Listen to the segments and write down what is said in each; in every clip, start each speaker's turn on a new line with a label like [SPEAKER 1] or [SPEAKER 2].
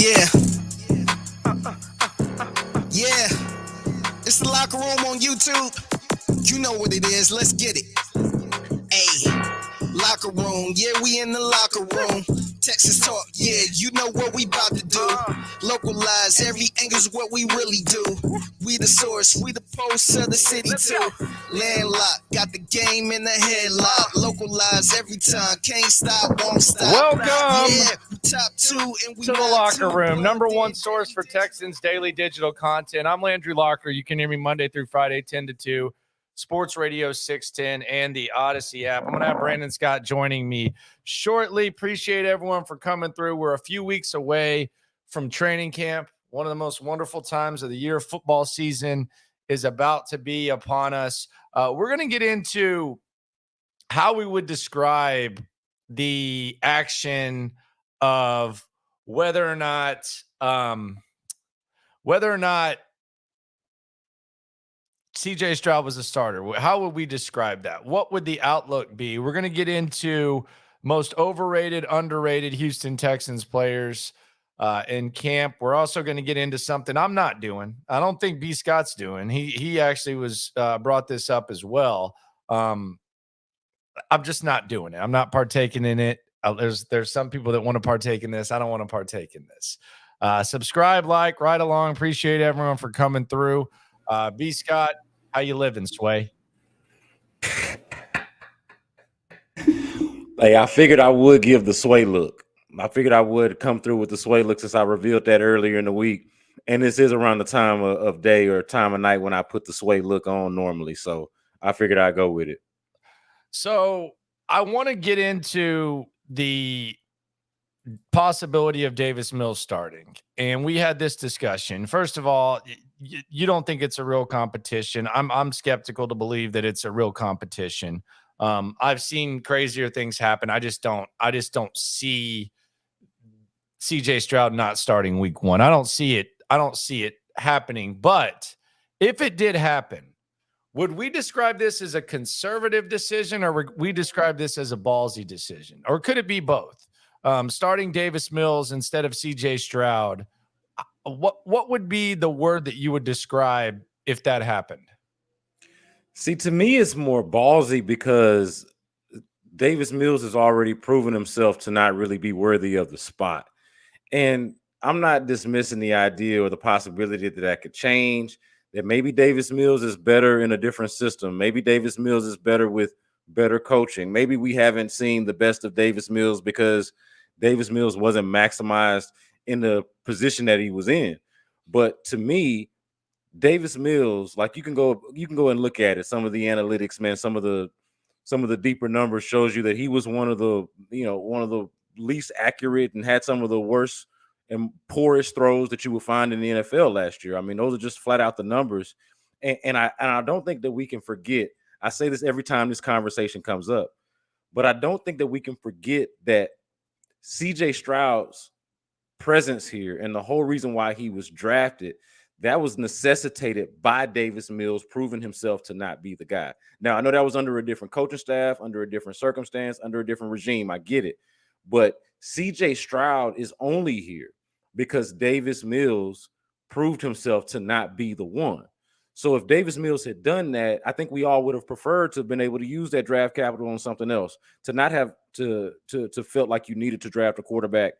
[SPEAKER 1] Yeah, yeah. It's the locker room on YouTube. You know what it is. Let's get it. Hey, locker room. Yeah, we in the locker room. Texas talk. Yeah, you know what we about to do. Localize every angle's what we really do. We the source. We the pulse of the city too. Landlocked. Got the game in the headlock. Localize every time. Can't stop. Won't stop.
[SPEAKER 2] Welcome
[SPEAKER 1] Yeah, we top two and we
[SPEAKER 2] to the
[SPEAKER 1] not
[SPEAKER 2] Locker
[SPEAKER 1] two.
[SPEAKER 2] Room, number one source for Texans daily digital content. I'm Landry Locker. You can hear me Monday through Friday, 10 to 2, Sports Radio 610, and the Odyssey app. I'm going to have Brandon Scott joining me shortly. Appreciate everyone for coming through. We're a few weeks away from training camp. One of the most wonderful times of the year. Football season is about to be upon us. We're going to get into how we would describe the action of whether or not CJ Stroud was a starter. How would we describe that? What would the outlook be? We're going to get into most overrated, underrated Houston Texans players in camp. We're also going to get into something I'm not doing. I don't think B. Scott's doing. He actually was brought this up as well. I'm just not doing it. I'm not partaking in it. There's some people that want to partake in this. I don't want to partake in this. Subscribe, like, right along. Appreciate everyone for coming through. B. Scott, how you living, Sway?
[SPEAKER 3] Hey, I figured I would give the Sway look. I figured I would come through with the Sway look since I revealed that earlier in the week. And this is around the time of day or time of night when I put the Sway look on normally. So I figured I'd go with it.
[SPEAKER 2] So I want to get into the possibility of Davis Mills starting. And we had this discussion. First of all, you don't think it's a real competition. I'm skeptical to believe that it's a real competition. I've seen crazier things happen. I just don't see CJ Stroud not starting week 1. I don't see it happening. But if it did happen, would we describe this as a conservative decision, or would we describe this as a ballsy decision? Or could it be both? Starting Davis Mills instead of CJ Stroud, what would be the word that you would describe if that happened?
[SPEAKER 3] See, to me, it's more ballsy because Davis Mills has already proven himself to not really be worthy of the spot. And I'm not dismissing the idea or the possibility that could change, that maybe Davis Mills is better in a different system. Maybe Davis Mills is better with better coaching. Maybe we haven't seen the best of Davis Mills because Davis Mills wasn't maximized in the position that he was in. But to me, Davis Mills, like you can go and look at it. Some of the analytics, man, some of the deeper numbers shows you that he was one of the least accurate and had some of the worst and poorest throws that you would find in the NFL last year. I mean, those are just flat out the numbers. And I don't think that we can forget. I say this every time this conversation comes up, but I don't think that we can forget that CJ Stroud's presence here and the whole reason why he was drafted, that was necessitated by Davis Mills proving himself to not be the guy. Now, I know that was under a different coaching staff, under a different circumstance, under a different regime. I get it. But CJ Stroud is only here because Davis Mills proved himself to not be the one. So if Davis Mills had done that, I think we all would have preferred to have been able to use that draft capital on something else, to not have to felt like you needed to draft a quarterback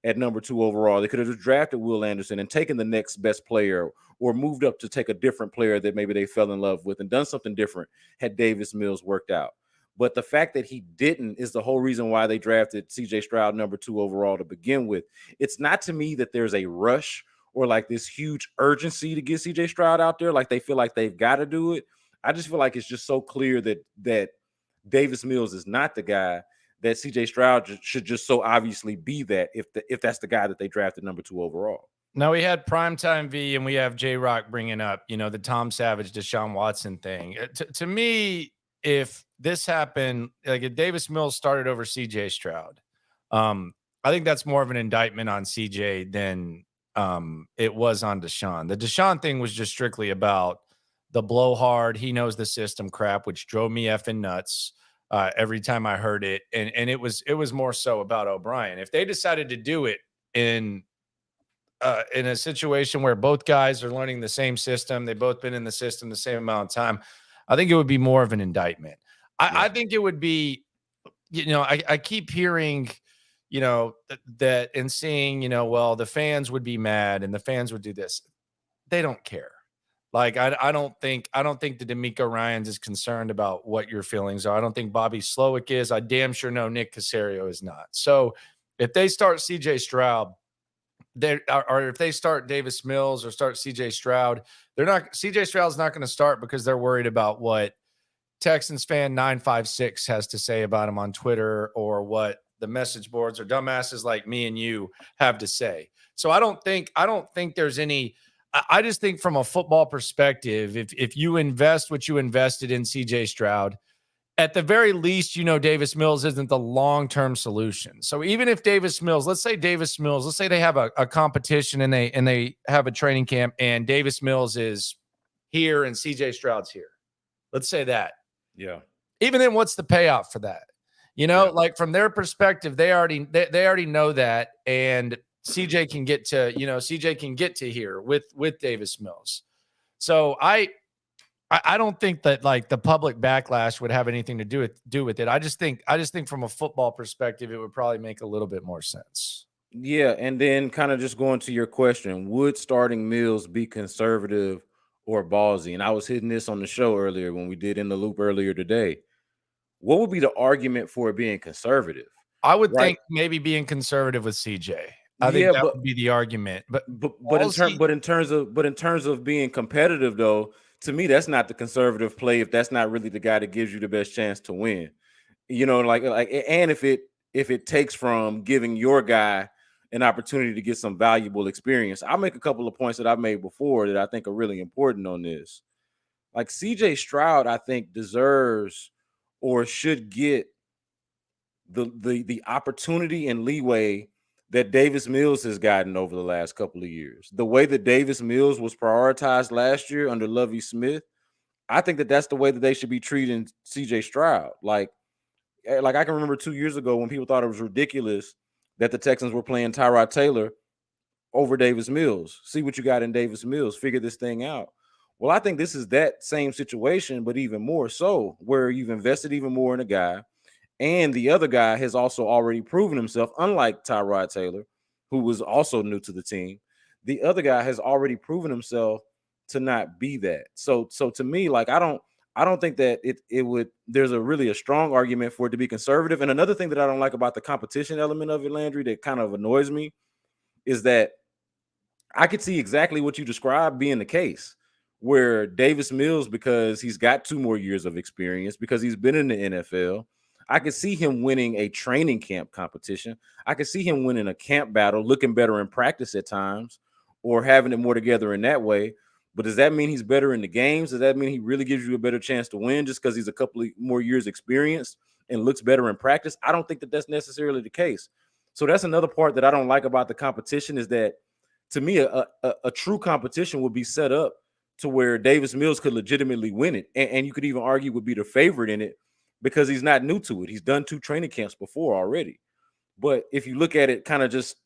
[SPEAKER 3] at number 2 overall. They could have just drafted Will Anderson and taken the next best player, or moved up to take a different player that maybe they fell in love with and done something different had Davis Mills worked out. But the fact that he didn't is the whole reason why they drafted CJ Stroud number 2 overall to begin with. It's not to me that there's a rush or like this huge urgency to get CJ Stroud out there, like they feel like they've got to do it. I just feel like it's just so clear that Davis Mills is not the guy, that CJ Stroud should just so obviously be that if that's the guy that they drafted number 2 overall.
[SPEAKER 2] Now, we had Primetime V and we have J-Rock bringing up, the Tom Savage, Deshaun Watson thing. To me, if this happened, like if Davis Mills started over CJ Stroud, I think that's more of an indictment on CJ than it was on Deshaun. The Deshaun thing was just strictly about the blowhard, he knows the system crap, which drove me effing nuts every time I heard it. And it was more so about O'Brien. If they decided to do it in in a situation where both guys are learning the same system, they've both been in the system the same amount of time, I think it would be more of an indictment. I think it would be, I keep hearing, that and seeing, well, the fans would be mad and the fans would do this. They don't care. Like, I don't think the D'Amico Ryans is concerned about what your feelings are. I don't think Bobby Slowick is. I damn sure know Nick Caserio is not. So if they start CJ Stroud, or if they start Davis Mills or start CJ Stroud, CJ Stroud's not going to start because they're worried about what Texans fan 956 has to say about him on Twitter, or what the message boards or dumbasses like me and you have to say. So I don't think there's any. I just think from a football perspective, if you invest what you invested in CJ Stroud, at the very least, Davis Mills isn't the long-term solution. So even if let's say they have a competition and they have a training camp and Davis Mills is here and CJ Stroud's here. Let's say that.
[SPEAKER 3] Yeah.
[SPEAKER 2] Even then, what's the payoff for that? Like from their perspective, they already know that, and CJ can get to here with Davis Mills. So I don't think that like the public backlash would have anything to do with it. I just think from a football perspective, it would probably make a little bit more sense.
[SPEAKER 3] Yeah, and then kind of just going to your question, would starting Mills be conservative or ballsy? And I was hitting this on the show earlier when we did In the Loop earlier today. What would be the argument for it being conservative?
[SPEAKER 2] I would think maybe being conservative with CJ. I think that would be the argument. But
[SPEAKER 3] in terms of being competitive, though, to me, that's not the conservative play if that's not really the guy that gives you the best chance to win. And if it takes from giving your guy an opportunity to get some valuable experience. I'll make a couple of points that I've made before that I think are really important on this. Like CJ Stroud, I think deserves or should get the opportunity and leeway that Davis Mills has gotten over the last couple of years. The way that Davis Mills was prioritized last year under Lovie Smith, I think that's the way that they should be treating CJ Stroud. Like I can remember 2 years ago when people thought it was ridiculous that the Texans were playing Tyrod Taylor over Davis Mills. See what you got in Davis Mills. Figure this thing out. Well, I think this is that same situation, but even more so, where you've invested even more in a guy, and the other guy has also already proven himself, unlike Tyrod Taylor, who was also new to the team. The other guy has already proven himself to not be that. So to me, like I don't think that it would. There's a strong argument for it to be conservative. And another thing that I don't like about the competition element of it, Landry, that kind of annoys me, is that I could see exactly what you described being the case, where Davis Mills, because he's got 2 more years of experience, because he's been in the NFL, I could see him winning a training camp competition. I could see him winning a camp battle, looking better in practice at times, or having it more together in that way. But does that mean he's better in the games? Does that mean he really gives you a better chance to win just because he's a couple of more years experience and looks better in practice? I don't think that that's necessarily the case. So that's another part that I don't like about the competition, is that to me, a true competition would be set up to where Davis Mills could legitimately win it. And you could even argue would be the favorite in it because he's not new to it. He's done 2 training camps before already. But if you look at it kind of just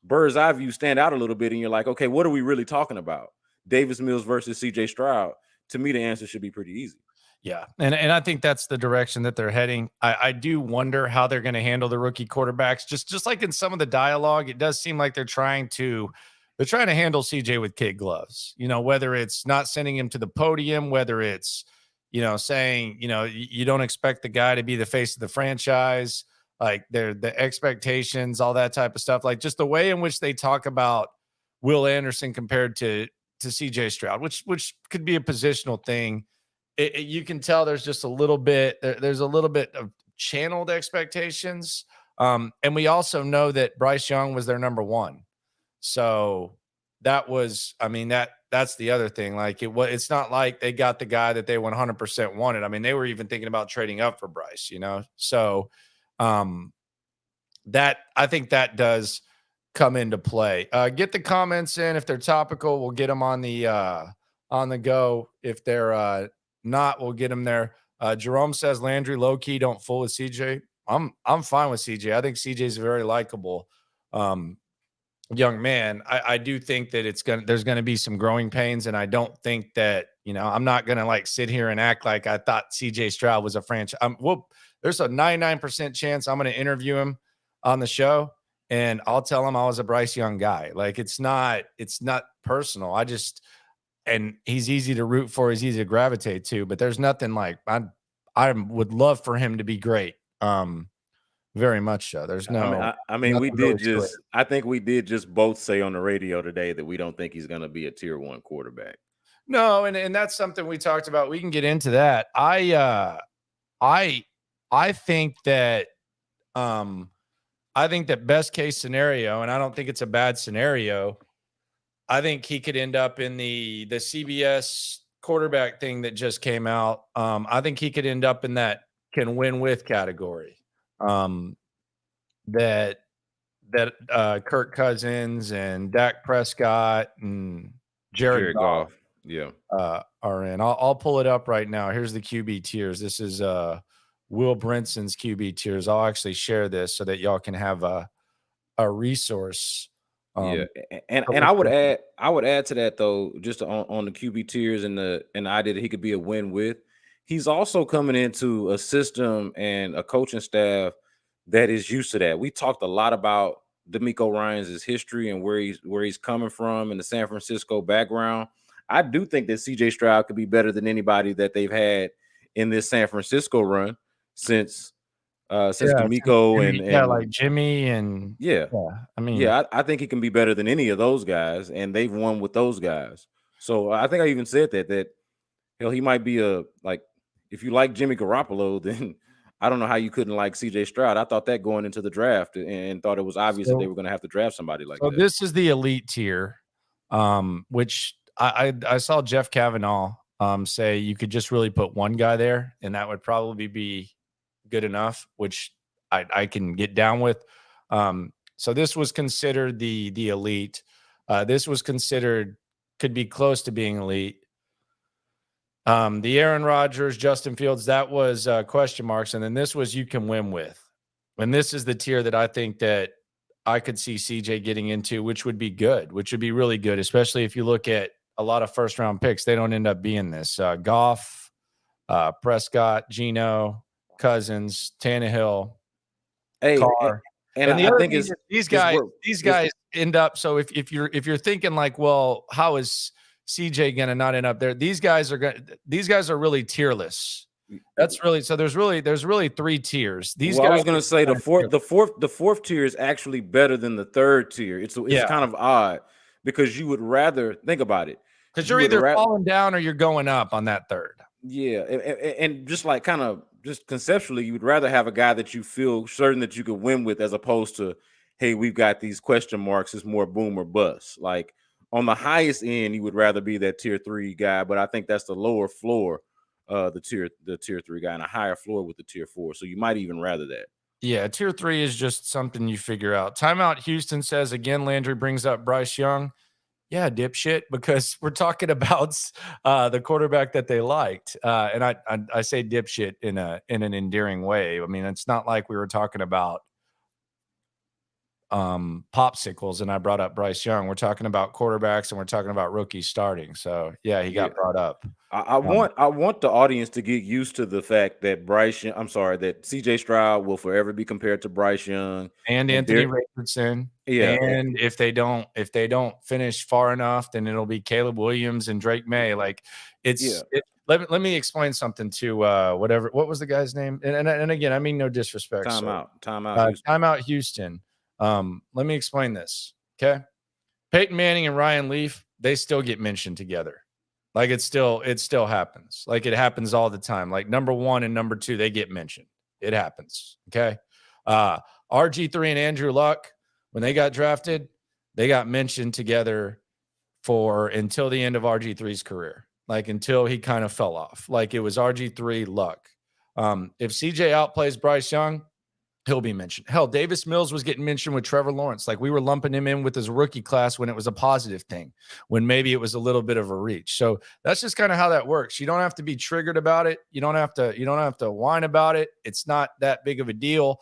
[SPEAKER 3] bird's eye view, stand out a little bit, and you're like, okay, what are we really talking about? Davis Mills versus CJ Stroud. To me, the answer should be pretty easy.
[SPEAKER 2] Yeah. And I think that's the direction that they're heading. I do wonder how they're going to handle the rookie quarterbacks. Just like in some of the dialogue, it does seem like they're trying to handle CJ with kid gloves, whether it's not sending him to the podium, whether it's, saying, you don't expect the guy to be the face of the franchise, like the expectations, all that type of stuff. Like just the way in which they talk about Will Anderson compared to CJ Stroud, which could be a positional thing. You can tell there's just a little bit of channeled expectations. And we also know that Bryce Young was their number 1. So that's the other thing. Like it's not like they got the guy that they 100% wanted. I mean, they were even thinking about trading up for Bryce, So that I think that does come into play. Get the comments in. If they're topical, we'll get them on the go. If they're not, we'll get them there. Jerome says Landry low key don't fool with CJ. I'm fine with CJ. I think CJ is very likable. young man, I do think that there's gonna be some growing pains, and I don't think that, I'm not gonna like sit here and act like I thought CJ Stroud was a franchise. There's a 99% chance I'm gonna interview him on the show, and I'll tell him I was a Bryce Young guy. Like it's not personal. And he's easy to root for, he's easy to gravitate to, but there's nothing like I would love for him to be great. Very much so. There's no.
[SPEAKER 3] I mean, we
[SPEAKER 2] nothing
[SPEAKER 3] did
[SPEAKER 2] really to
[SPEAKER 3] just.
[SPEAKER 2] it.
[SPEAKER 3] I think we did just both say on the radio today that we don't think he's going to be a tier 1 quarterback.
[SPEAKER 2] No, and that's something we talked about. We can get into that. I think that best case scenario, and I don't think it's a bad scenario. I think he could end up in the CBS quarterback thing that just came out. I think he could end up in that can win with category. That Kirk Cousins and Dak Prescott and Jared Goff are in. I'll pull it up right now. Here's the QB tiers. This is Will Brinson's QB tiers. I'll actually share this so that y'all can have a resource.
[SPEAKER 3] And I would add to that though, just on the QB tiers and the idea that he could be a win with. He's also coming into a system and a coaching staff that is used to that. We talked a lot about DeMeco Ryans' history and where he's coming from and the San Francisco background. I do think that CJ Stroud could be better than anybody that they've had in this San Francisco run since DeMeco and
[SPEAKER 2] like Jimmy and
[SPEAKER 3] I think he can be better than any of those guys, and they've won with those guys. So I think I even said that he might be if you like Jimmy Garoppolo, then I don't know how you couldn't like CJ Stroud. I thought that going into the draft and thought it was obvious that they were going to have to draft somebody like that.
[SPEAKER 2] So this is the elite tier, which I saw Jeff Kavanaugh say you could just really put one guy there, and that would probably be good enough, which I can get down with. So this was considered the elite. This was considered could be close to being elite. The Aaron Rodgers, Justin Fields, that was question marks. And then this was you can win with. And this is the tier that I think that I could see CJ getting into, which would be good, which would be really good, especially if you look at a lot of first round picks. They don't end up being this. Goff, Prescott, Geno, Cousins, Tannehill, Carr.
[SPEAKER 3] And
[SPEAKER 2] the
[SPEAKER 3] I
[SPEAKER 2] other
[SPEAKER 3] think
[SPEAKER 2] thing is these guys end up. So if you're thinking like, well, how is CJ gonna not end up there? These guys are really tierless. That's really so. There's really 3 tiers. These guys.
[SPEAKER 3] I was gonna say the fourth tier is actually better than the third tier. It's kind of odd because you would rather think about it
[SPEAKER 2] because you're either falling down or you're going up on that third.
[SPEAKER 3] Yeah, and just like kind of just conceptually, you would rather have a guy that you feel certain that you could win with, as opposed to, hey, we've got these question marks. It's more boom or bust. Like on the highest end, you would rather be that tier 3 guy, but I think that's the lower floor, the tier 3 guy, and a higher floor with the tier 4. So you might even rather that.
[SPEAKER 2] Yeah, tier 3 is just something you figure out. Timeout Houston says again. Landry brings up Bryce Young. Yeah, dipshit, because we're talking about the quarterback that they liked, and I say dipshit in an endearing way. I mean, it's not like we were talking about popsicles and I brought up Bryce Young. We're talking about quarterbacks and we're talking about rookies starting. So yeah, he got brought up.
[SPEAKER 3] I want the audience to get used to the fact that that CJ Stroud will forever be compared to Bryce Young
[SPEAKER 2] and Anthony Richardson.
[SPEAKER 3] Yeah.
[SPEAKER 2] And if they don't finish far enough, then it'll be Caleb Williams and Drake May. Like let me explain something to what was the guy's name? And again, I mean no disrespect. Timeout Houston. Let me explain this. Okay. Peyton Manning and Ryan Leaf, they still get mentioned together. Like it still happens. Like it happens all the time. Like number 1 and number 2, they get mentioned. It happens. Okay. RG3 and Andrew Luck, when they got drafted, they got mentioned together until the end of RG3's career. Like until he kind of fell off. Like it was RG3 Luck. If CJ outplays Bryce Young, he'll be mentioned. Hell, Davis Mills was getting mentioned with Trevor Lawrence. Like we were lumping him in with his rookie class when it was a positive thing, when maybe it was a little bit of a reach. So that's just kind of how that works. You don't have to be triggered about it. You don't have to whine about it. It's not that big of a deal.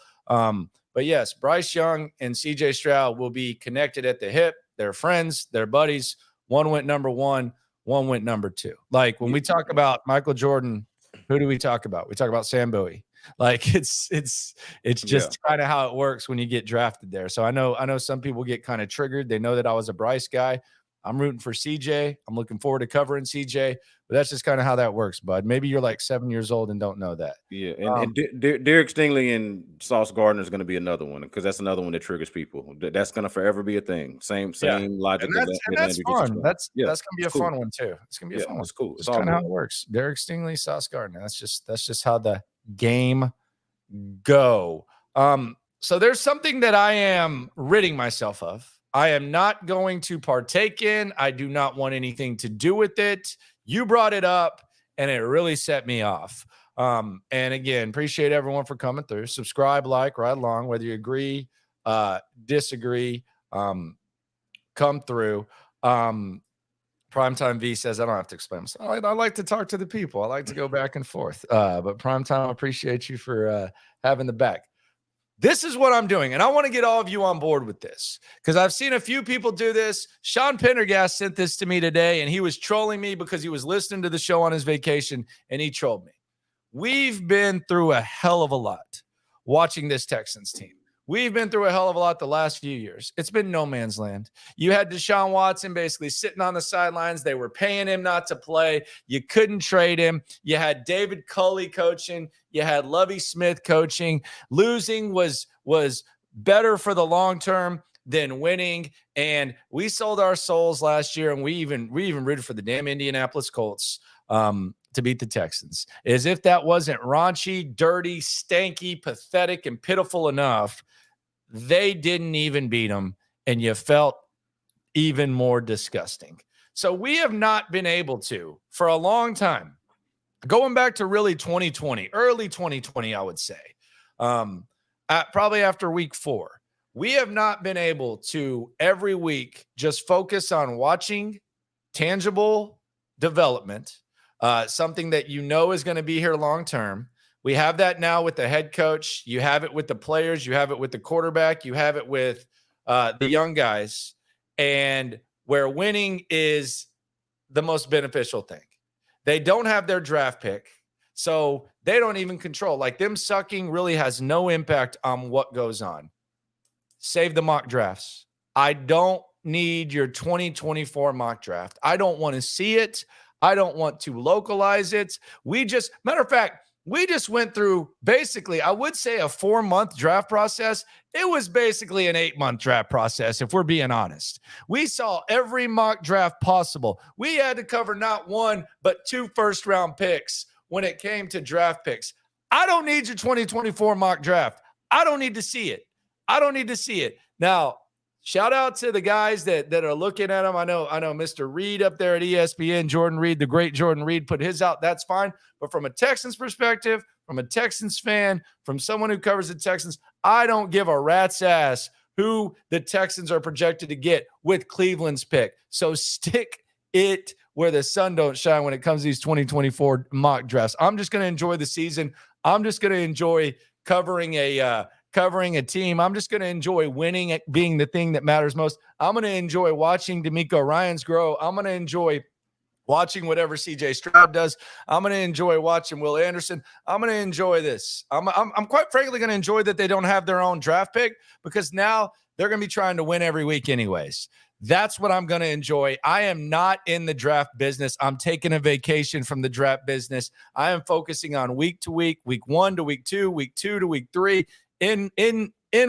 [SPEAKER 2] But yes, Bryce Young and CJ Stroud will be connected at the hip. They're friends, they're buddies. One went number 1, one went number 2. Like when we talk about Michael Jordan, who do we talk about? We talk about Sam Bowie. Like it's just kind of how it works when you get drafted there. So I know some people get kind of triggered. They know that I was a Bryce guy. I'm rooting for CJ. I'm looking forward to covering CJ, but that's just kind of how that works, bud. Maybe you're like 7 years old and don't know that.
[SPEAKER 3] Yeah, and Derek Stingley and Sauce Gardner is going to be another one because that's another one that triggers people. That's going to forever be a thing. Same logic.
[SPEAKER 2] And that's fun. That's going to be a fun one too. It's going to be a fun one.
[SPEAKER 3] It's cool.
[SPEAKER 2] It's kind of how it works. Derek Stingley, Sauce Gardner. That's just how the game go. So there's something that I am ridding myself of. I am not going to partake in. I do not want anything to do with it. You brought it up, and it really set me off. And again, appreciate everyone for coming through. Subscribe, like, ride along, whether you agree, disagree, come through. Primetime V says, I don't have to explain myself. I like to talk to the people. I like to go back and forth. But Primetime, I appreciate you for having the back. This is what I'm doing, and I want to get all of you on board with this because I've seen a few people do this. Sean Pendergast sent this to me today, and he was trolling me because he was listening to the show on his vacation, and he trolled me. We've been through a hell of a lot watching this Texans team. We've been through a hell of a lot the last few years. It's been no man's land. You had Deshaun Watson basically sitting on the sidelines. They were paying him not to play. You couldn't trade him. You had David Culley coaching. You had Lovie Smith coaching. Losing was better for the long term than winning. And we sold our souls last year, and we even rooted for the damn Indianapolis Colts to beat the Texans. As if that wasn't raunchy, dirty, stanky, pathetic, and pitiful enough, they didn't even beat them, and you felt even more disgusting. So we have not been able to, for a long time, going back to really 2020, early 2020, I would say, probably after week 4, we have not been able to every week just focus on watching tangible development, something that you know is going to be here long term. We have that now with the head coach. You have it with the players. You have it with the quarterback. You have it with the young guys. And where winning is the most beneficial thing. They don't have their draft pick, so they don't even control. Like, them sucking really has no impact on what goes on. Save the mock drafts. I don't need your 2024 mock draft. I don't want to see it. I don't want to localize it. Matter of fact, we just went through basically, I would say, a 4-month draft process. It was basically an 8-month draft process, if we're being honest. We saw every mock draft possible. We had to cover not 1, but 2 first-round picks when it came to draft picks. I don't need your 2024 mock draft. I don't need to see it. Now, shout out to the guys that are looking at them. I know Mr. Reed up there at ESPN, Jordan Reed, the great Jordan Reed, put his out. That's fine. But from a Texans perspective, from a Texans fan, from someone who covers the Texans, I don't give a rat's ass who the Texans are projected to get with Cleveland's pick. So stick it where the sun don't shine when it comes to these 2024 mock drafts. I'm just going to enjoy the season. I'm just going to enjoy covering a team. I'm just going to enjoy winning, being the thing that matters most. I'm going to enjoy watching DeMeco Ryans grow. I'm going to enjoy watching whatever CJ Stroud does. I'm going to enjoy watching Will Anderson. I'm going to enjoy this. I'm quite frankly going to enjoy that they don't have their own draft pick, because now they're going to be trying to win every week anyways. That's what I'm going to enjoy. I am not in the draft business. I'm taking a vacation from the draft business. I am focusing on week to week, week 1 to week 2, week 2 to week 3. In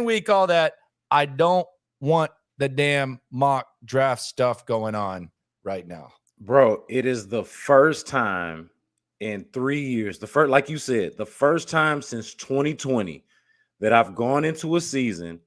[SPEAKER 2] week all that. I don't want the damn mock draft stuff going on right now.
[SPEAKER 3] Bro, it is the first time in 3 years, like you said, the first time since 2020 that I've gone into a season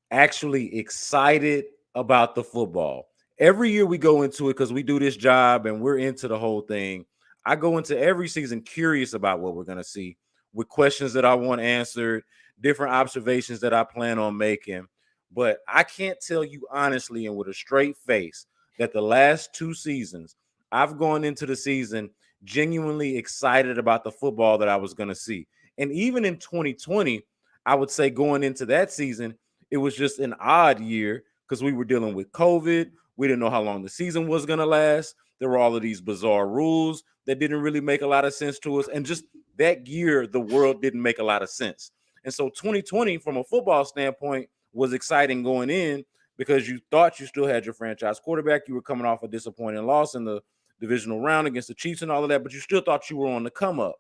[SPEAKER 3] actually excited about the football. Every year we go into it because we do this job and we're into the whole thing. I go into every season curious about what we're going to see, with questions that I want answered, different observations that I plan on making. But I can't tell you honestly and with a straight face that the last 2 seasons, I've gone into the season genuinely excited about the football that I was going to see. And even in 2020, I would say going into that season, it was just an odd year because we were dealing with COVID. We didn't know how long the season was going to last. There were all of these bizarre rules that didn't really make a lot of sense to us. And just that year, the world didn't make a lot of sense. And so 2020, from a football standpoint, was exciting going in because you thought you still had your franchise quarterback. You were coming off a disappointing loss in the divisional round against the Chiefs and all of that, but you still thought you were on the come up.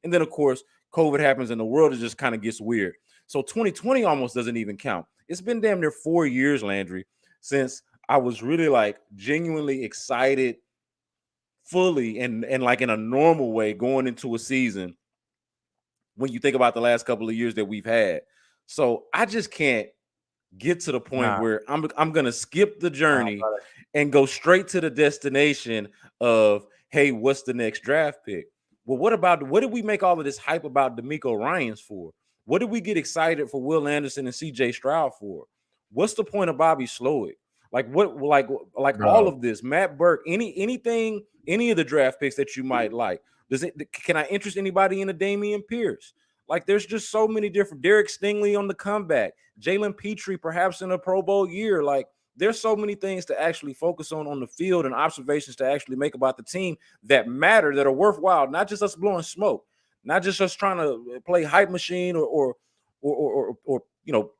[SPEAKER 3] And then, of course, COVID happens and the world just kind of gets weird. So 2020 almost doesn't even count. It's been damn near 4 years, Landry, since I was really like genuinely excited fully and like in a normal way going into a season when you think about the last couple of years that we've had. So I just can't get to the point where I'm going to skip the journey and go straight to the destination of, hey, what's the next draft pick? Well, what did we make all of this hype about DeMeco Ryans for? What did we get excited for Will Anderson and CJ Stroud for? What's the point of Bobby Slowick? Like all of this, Matt Burke, anything, any of the draft picks that you might like. Can I interest anybody in a Dameon Pierce? Like there's just so many different Derek Stingley on the comeback, Jalen Petrie perhaps in a Pro Bowl year. Like there's so many things to actually focus on the field and observations to actually make about the team that matter, that are worthwhile, not just us blowing smoke, not just us trying to play hype machine or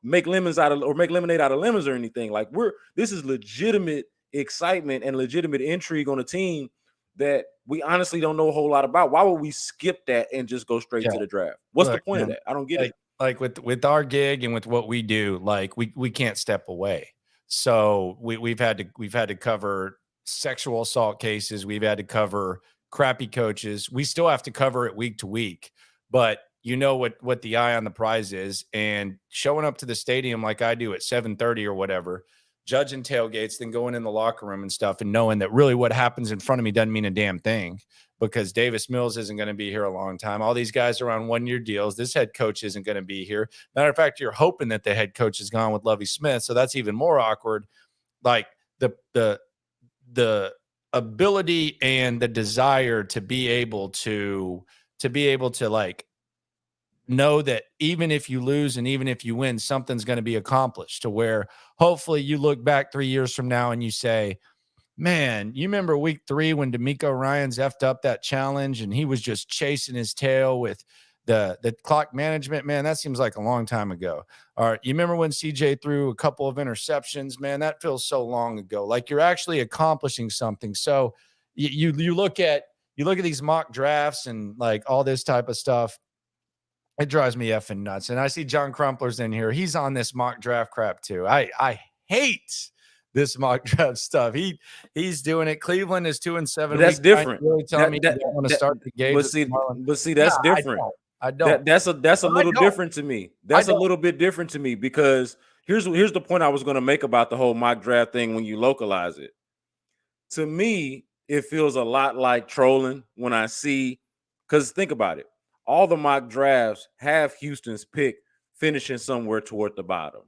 [SPEAKER 3] make lemonade out of lemons or anything. Like this is legitimate excitement and legitimate intrigue on a team that we honestly don't know a whole lot about. Why would we skip that and just go straight to the draft? What's the point of that? I don't get it.
[SPEAKER 2] Like with our gig and with what we do, like we can't step away. So we've had to cover sexual assault cases. We've had to cover crappy coaches. We still have to cover it week to week, but you know what the eye on the prize is, and showing up to the stadium like I do at 7:30 or whatever, judging tailgates, then going in the locker room and stuff, and knowing that really what happens in front of me doesn't mean a damn thing because Davis Mills isn't going to be here a long time. All these guys are on 1-year deals. This head coach isn't going to be here. Matter of fact, you're hoping that the head coach is gone with Lovie Smith, so that's even more awkward. Like the ability and the desire to be able to like know that even if you lose and even if you win, something's going to be accomplished to where hopefully you look back 3 years from now and you say, man, you remember week 3 when DeMeco Ryans effed up that challenge and he was just chasing his tail with the clock management, man, that seems like a long time ago. All right. You remember when CJ threw a couple of interceptions, man, that feels so long ago. Like you're actually accomplishing something. So you look at these mock drafts and like all this type of stuff. It drives me effing nuts. And I see John Crumpler's in here. He's on this mock draft crap too. I hate this mock draft stuff. He's doing it. Cleveland is 2-7.
[SPEAKER 3] But that's different.
[SPEAKER 2] Really telling me they want to start the game.
[SPEAKER 3] But see, that's different.
[SPEAKER 2] I don't.
[SPEAKER 3] That's a little different to me. That's a little bit different to me because here's the point I was going to make about the whole mock draft thing when you localize it. To me, it feels a lot like trolling when I see, because think about it. All the mock drafts have Houston's pick finishing somewhere toward the bottom.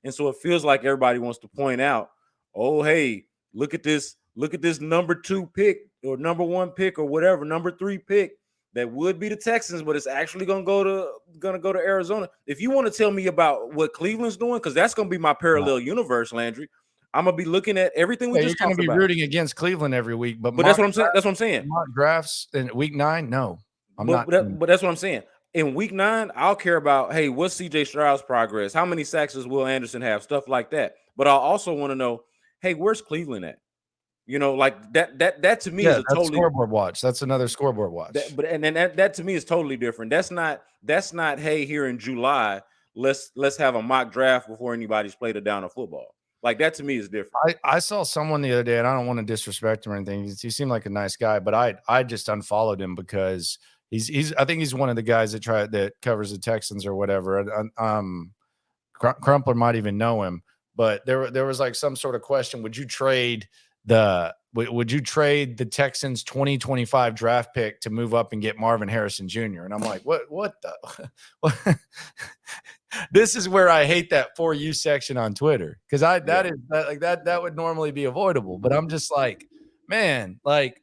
[SPEAKER 3] And so it feels like everybody wants to point out, oh, hey, look at this number 2 pick or number 1 pick or whatever, number 3 pick that would be the Texans, but it's actually gonna go to Arizona. If you want to tell me about what Cleveland's doing, because that's gonna be my parallel universe, Landry. I'm gonna be looking at everything we just talked about. You're gonna
[SPEAKER 2] be rooting against Cleveland every week, but
[SPEAKER 3] that's what I'm saying. That's what I'm saying.
[SPEAKER 2] Mock drafts in week 9, no.
[SPEAKER 3] But that's what I'm saying. In week 9, I'll care about, hey, what's CJ Stroud's progress? How many sacks does Will Anderson have? Stuff like that. But I'll also want to know, hey, where's Cleveland at? You know, like that to me is a totally
[SPEAKER 2] scoreboard watch. That's another scoreboard watch.
[SPEAKER 3] That to me is totally different. That's not hey, here in July, let's have a mock draft before anybody's played a down of football. Like that to me is different.
[SPEAKER 2] I saw someone the other day, and I don't want to disrespect him or anything. He seemed like a nice guy, but I just unfollowed him because I think he's one of the guys that covers the Texans or whatever. Crumpler might even know him, but there was like some sort of question: would you trade the Texans 2025 draft pick to move up and get Marvin Harrison Jr.? And I'm like, what the this is where I hate that For You section on Twitter. Cause that would normally be avoidable, but I'm just like, man, like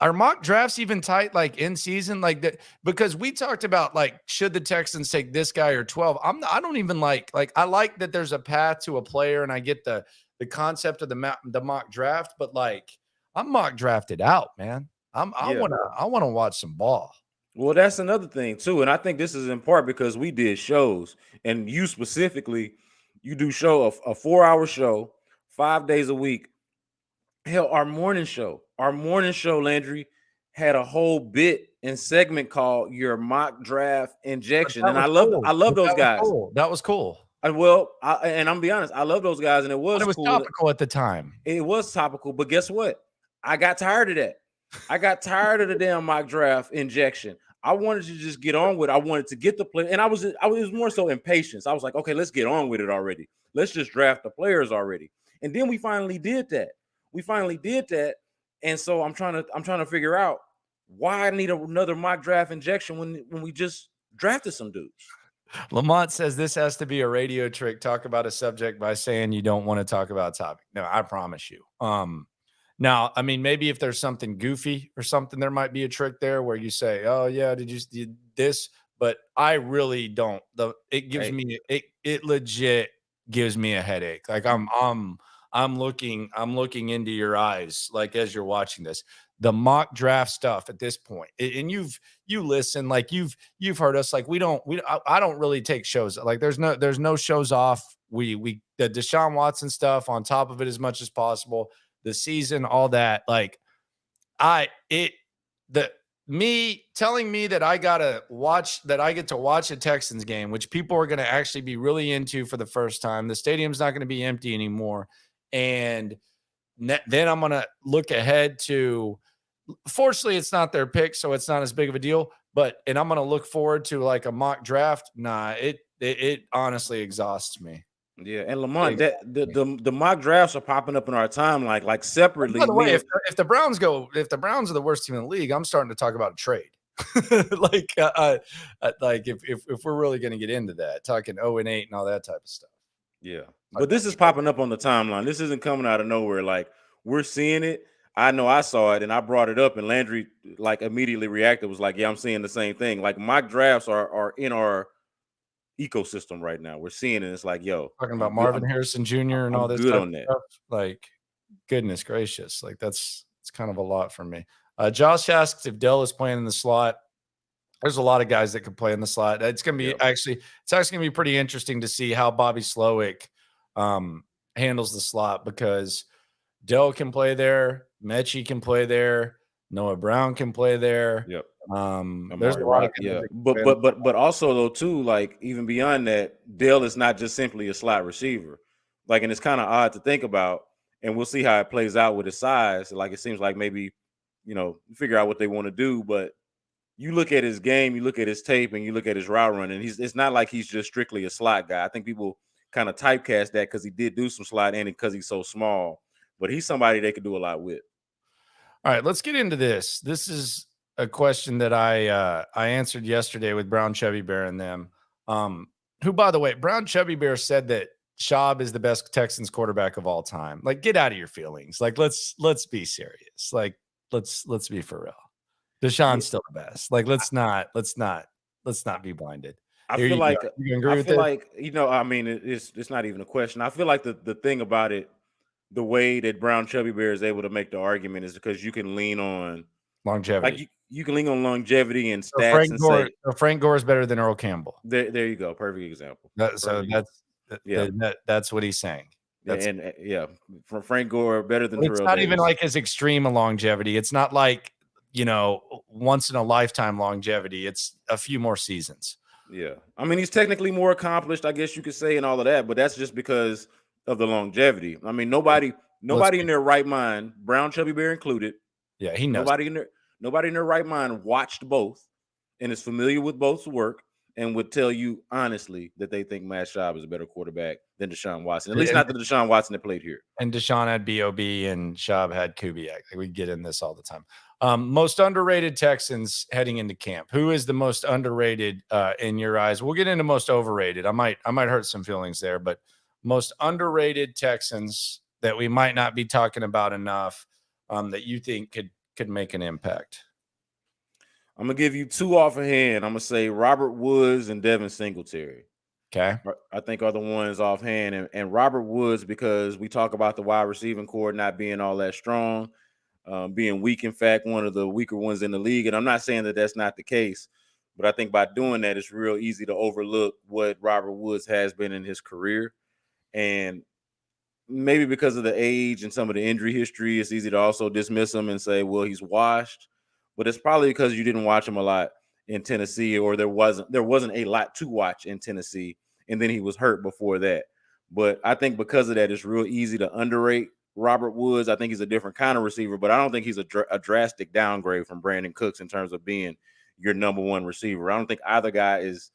[SPEAKER 2] are mock drafts even tight, like in season, like that? Because we talked about like, should the Texans take this guy or 12? I don't even like I like that there's a path to a player, and I get the concept of the mock draft, but like I'm mock drafted out, man. I want to watch some ball.
[SPEAKER 3] Well, that's another thing too, and I think this is in part because we did shows, and you specifically, you do show a 4-hour show, 5 days a week. Hell, our morning show, Landry, had a whole bit and segment called "Your Mock Draft Injection," and I love those guys.
[SPEAKER 2] That was cool.
[SPEAKER 3] And I'm gonna be honest, I love those guys, and it was
[SPEAKER 2] cool. Topical at the time.
[SPEAKER 3] It was topical, but guess what? I got tired of that. I got tired of the damn mock draft injection. I wanted to just get on with it. I wanted to get the play, and I was more so impatient. I was like, okay, let's get on with it already. Let's just draft the players already. And then we finally did that. And so I'm trying to figure out why I need another mock draft injection when we just drafted some dudes.
[SPEAKER 2] Lamont says this has to be a radio trick. Talk about a subject by saying you don't want to talk about a topic. No, I promise you. Now, I mean, maybe if there's something goofy or something, there might be a trick there where you say, "Oh yeah, did this?" But I really don't. It legit gives me a headache. Like I'm looking into your eyes, like as you're watching this. The mock draft stuff at this point, and you listen, like you've heard us, like I don't really take shows. Like there's no shows off. The Deshaun Watson stuff on top of it as much as possible. The season, all that, like me telling me that I get to watch a Texans game, which people are going to actually be really into for the first time. The stadium's not going to be empty anymore. And then I'm going to look ahead to, fortunately it's not their pick, so it's not as big of a deal, and I'm going to look forward to like a mock draft. Nah, it honestly exhausts me.
[SPEAKER 3] Yeah, and Lamont, the mock drafts are popping up in our time like separately.
[SPEAKER 2] By the way, if the Browns are the worst team in the league, I'm starting to talk about a trade. like if we're really going to get into that, talking 0-8 and all that type of stuff.
[SPEAKER 3] Yeah, but this is popping up on the timeline. This isn't coming out of nowhere. Like we're seeing it. I know I saw it, and I brought it up, and Landry like immediately reacted. Was like, "Yeah, I'm seeing the same thing." Like mock drafts are in our ecosystem right now. We're seeing it. It's like, yo,
[SPEAKER 2] talking about Marvin Harrison Jr. and all this
[SPEAKER 3] good on that
[SPEAKER 2] stuff. Like, goodness gracious, like it's kind of a lot for me. Josh asks if Dell is playing in the slot. There's a lot of guys that could play in the slot. It's gonna be actually gonna be pretty interesting to see how Bobby Slowick handles the slot, because Dell can play there, Mechie can play there, Noah Brown can play there.
[SPEAKER 3] Yep.
[SPEAKER 2] There's a lot of
[SPEAKER 3] but also though too, like even beyond that, Dell is not just simply a slot receiver. Like, and it's kind of odd to think about, and we'll see how it plays out with his size. Like it seems like maybe, figure out what they want to do, but you look at his game, you look at his tape, and you look at his route running, it's not like he's just strictly a slot guy. I think people kind of typecast that because he did do some slot and because he's so small, but he's somebody they could do a lot with.
[SPEAKER 2] All right, let's get into this. This is a question that I answered yesterday with Brown Chubby Bear and them. Who, by the way, Brown Chubby Bear said that Schaub is the best Texans quarterback of all time. Like, get out of your feelings. Like, let's be serious. Like, let's be for real. Deshaun's still the best. Like, let's not be blinded.
[SPEAKER 3] I feel like I mean, it's not even a question. I feel like the thing about it, the way that Brown Chubby Bear is able to make the argument is because you can lean on
[SPEAKER 2] longevity.
[SPEAKER 3] Like you can lean on longevity and stats.
[SPEAKER 2] Frank Gore is better than Earl Campbell.
[SPEAKER 3] There you go. Perfect example.
[SPEAKER 2] That's what he's saying.
[SPEAKER 3] From Frank Gore better than.
[SPEAKER 2] It's not even like his extreme longevity. It's not like once in a lifetime longevity. It's a few more seasons.
[SPEAKER 3] Yeah, I mean he's technically more accomplished, I guess you could say, and all of that, but that's just because of the longevity. I mean nobody in their right mind, Brown Chubby Bear included.
[SPEAKER 2] Yeah, he knows.
[SPEAKER 3] Nobody in their right mind watched both and is familiar with both's work and would tell you honestly that they think Matt Schaub is a better quarterback than Deshaun Watson. At least not the Deshaun Watson that played here.
[SPEAKER 2] And Deshaun had B.O.B. and Schaub had Kubiak. We get in this all the time. Most underrated Texans heading into camp. Who is the most underrated in your eyes? We'll get into most overrated. I might hurt some feelings there, but most underrated Texans that we might not be talking about enough that you think could could make an impact?
[SPEAKER 3] I'm gonna give you two off of hand. I'm gonna say Robert Woods and Devin Singletary.
[SPEAKER 2] Okay.
[SPEAKER 3] I think are the ones offhand, and Robert Woods, because we talk about the wide receiving core not being all that strong, being weak. In fact, one of the weaker ones in the league. And I'm not saying that that's not the case, but I think by doing that, it's real easy to overlook what Robert Woods has been in his career. And maybe because of the age and some of the injury history, it's easy to also dismiss him and say, well, he's washed. But it's probably because you didn't watch him a lot in Tennessee, or there wasn't a lot to watch in Tennessee, and then he was hurt before that. But I think because of that, it's real easy to underrate Robert Woods. I think he's a different kind of receiver, but I don't think he's a drastic downgrade from Brandon Cooks in terms of being your number one receiver. I don't think either guy is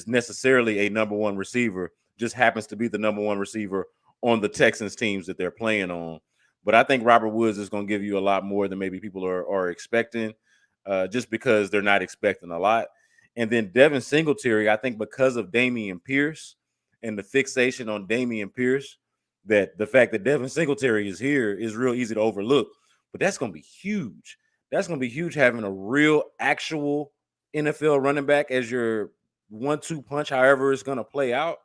[SPEAKER 3] necessarily a number one receiver, just happens to be the number one receiver on the Texans teams that they're playing on. But I think Robert Woods is going to give you a lot more than maybe people are expecting, just because they're not expecting a lot. And then Devin Singletary, I think because of Dameon Pierce and the fixation on Dameon Pierce, that the fact that Devin Singletary is here is real easy to overlook. But that's going to be huge. That's going to be huge, having a real actual NFL running back as your 1-2 punch, however it's going to play out.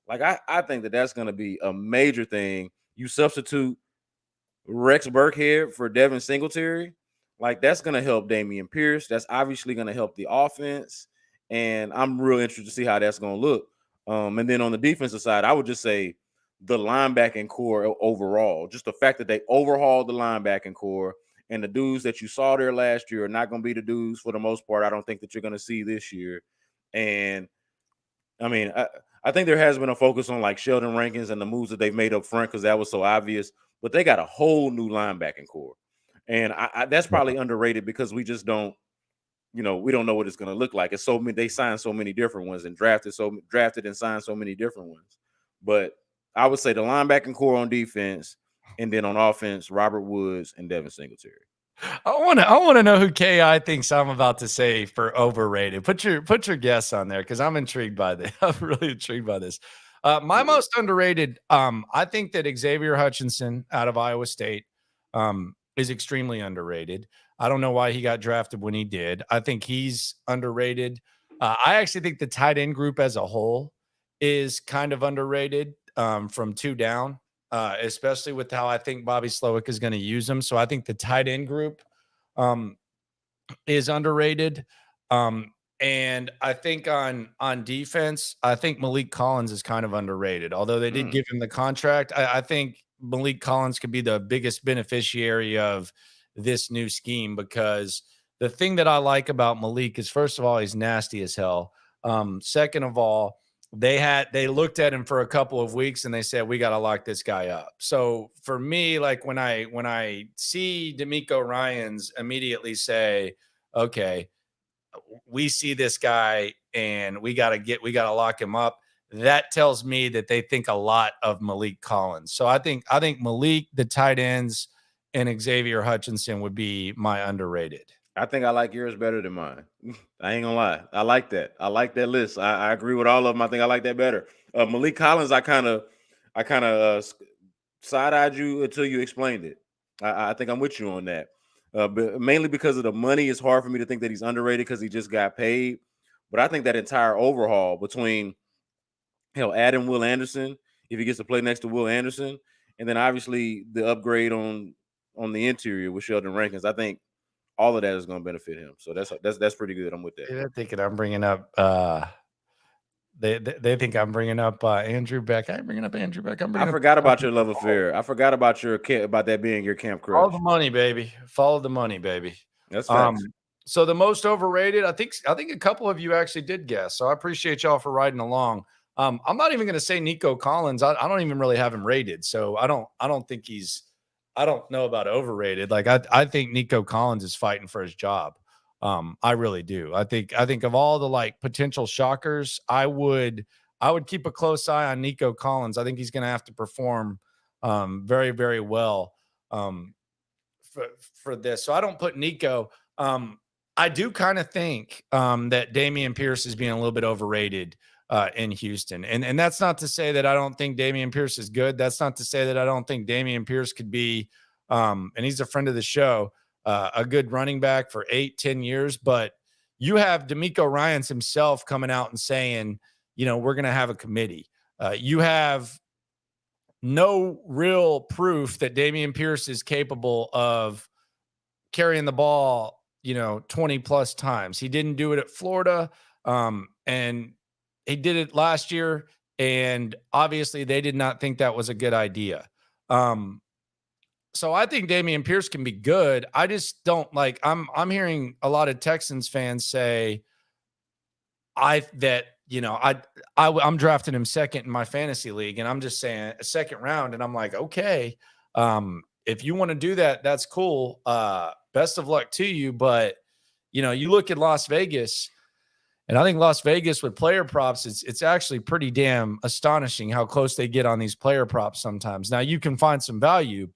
[SPEAKER 3] Like, I think that that's going to be a major thing. You substitute Rex Burkhead for Devin Singletary, like, that's going to help Dameon Pierce. That's obviously going to help the offense. And I'm real interested to see how that's going to look. And then on the defensive side, I would just say the linebacking core overall, just the fact that they overhauled the linebacking core, and the dudes that you saw there last year are not going to be the dudes for the most part. I don't think that you're going to see this year. And I mean, I think there has been a focus on like Sheldon Rankins and the moves that they've made up front, because that was so obvious, but they got a whole new linebacking core. And that's probably underrated, because we just don't, we don't know what it's going to look like. It's so many, they signed so many different ones and drafted and signed so many different ones. But I would say the linebacking core on defense, and then on offense, Robert Woods and Devin Singletary.
[SPEAKER 2] I want to know who KI thinks I'm about to say for overrated. Put your guess on there, because I'm intrigued by this. I'm really intrigued by this. My most underrated, I think that Xavier Hutchinson out of Iowa State is extremely underrated. I don't know why he got drafted when he did. I think he's underrated. I actually think the tight end group as a whole is kind of underrated from 2 down. Especially with how I think Bobby Slowick is going to use them. So I think the tight end group is underrated. And I think on defense, I think Malik Collins is kind of underrated. Although they did give him the contract, I think Malik Collins could be the biggest beneficiary of this new scheme, because the thing that I like about Malik is, first of all, he's nasty as hell. Second of all, they looked at him for a couple of weeks and they said, we got to lock this guy up. So for me, like when I see D'Amico Ryans immediately say, okay, we see this guy and we got to lock him up, that tells me that they think a lot of Malik Collins. So I think Malik, the tight ends, and Xavier Hutchinson would be my underrated.
[SPEAKER 3] I think I like yours better than mine. I ain't gonna lie. I like that. I like that list. I agree with all of them. I think I like that better. Malik Collins, I kind of side-eyed you until you explained it. I think I'm with you on that. But mainly because of the money, it's hard for me to think that he's underrated because he just got paid. But I think that entire overhaul between adding Will Anderson, if he gets to play next to Will Anderson, and then obviously the upgrade on the interior with Sheldon Rankins, I think all of that is going to benefit him. So that's pretty good. I'm with that.
[SPEAKER 2] They're thinking I'm bringing up. They think I'm bringing up Andrew Beck. I'm bringing up Andrew Beck. I
[SPEAKER 3] forgot about your love affair. I forgot about that being your camp crush.
[SPEAKER 2] Follow the money, baby. Follow the money, baby.
[SPEAKER 3] That's facts.
[SPEAKER 2] So the most overrated, I think a couple of you actually did guess. So I appreciate y'all for riding along. I'm not even going to say Nico Collins. I don't even really have him rated. So I don't think he's. I don't know about overrated. Like I think Nico Collins is fighting for his job. I really do. I think of all the like potential shockers, I would keep a close eye on Nico Collins. I think he's going to have to perform very, very well for this. So I don't put Nico. I do kind of think that Dameon Pierce is being a little bit overrated in Houston. And that's not to say that I don't think Dameon Pierce is good. That's not to say that I don't think Dameon Pierce could be, and he's a friend of the show, a good running back for 8-10 years, but you have D'Amico Ryans himself coming out and saying, we're going to have a committee. You have no real proof that Dameon Pierce is capable of carrying the ball, 20 plus times. He didn't do it at Florida. And he did it last year. And obviously they did not think that was a good idea. So I think Dameon Pierce can be good. I just don't I'm hearing a lot of Texans fans say I'm drafting him second in my fantasy league. And I'm just saying a second round. And I'm like, okay, if you want to do that, that's cool. Best of luck to you. But, you look at Las Vegas, and I think Las Vegas with player props, it's actually pretty damn astonishing how close they get on these player props sometimes. Now you can find some value,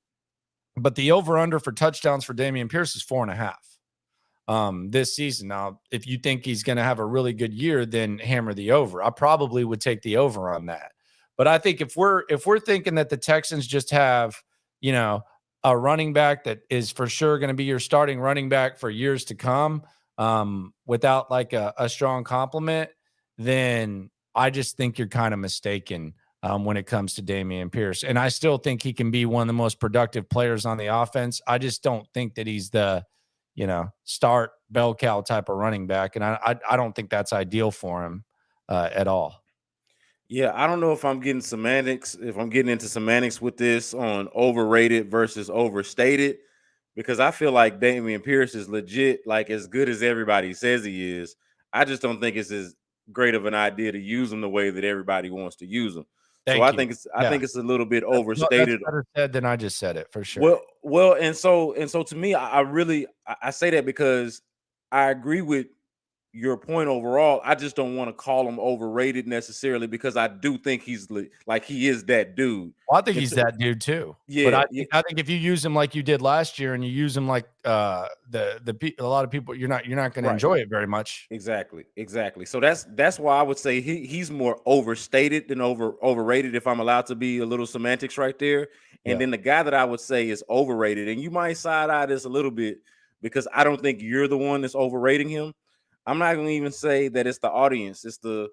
[SPEAKER 2] but the over-under for touchdowns for Dameon Pierce is 4.5 this season. Now, if you think he's going to have a really good year, then hammer the over. I probably would take the over on that. But I think if we're thinking that the Texans just have, a running back that is for sure going to be your starting running back for years to come, without like a strong complement, then I just think you're kind of mistaken when it comes to Dameon Pierce. And I still think he can be one of the most productive players on the offense. I just don't think that he's the, start bell cow type of running back. And I don't think that's ideal for him at all.
[SPEAKER 3] Yeah, I don't know if I'm getting into semantics with this on overrated versus overstated, because I feel like Dameon Pierce is legit, like as good as everybody says he is. I just don't think it's as great of an idea to use him the way that everybody wants to use him. I think it's a little bit overstated.
[SPEAKER 2] That's better said than I just said it, for sure.
[SPEAKER 3] Well, and so to me, I say that because I agree with your point overall. I just don't want to call him overrated necessarily, because I do think he's like he is that dude.
[SPEAKER 2] Well, I think he's that dude too.
[SPEAKER 3] Yeah,
[SPEAKER 2] but I think if you use him like you did last year, and you use him like a lot of people, you're not going to enjoy it very much.
[SPEAKER 3] Exactly. So that's why I would say he's more overstated than overrated, if I'm allowed to be a little semantics right there. And then the guy that I would say is overrated, and you might side eye this a little bit because I don't think you're the one that's overrating him. I'm not going to even say that it's the audience. It's the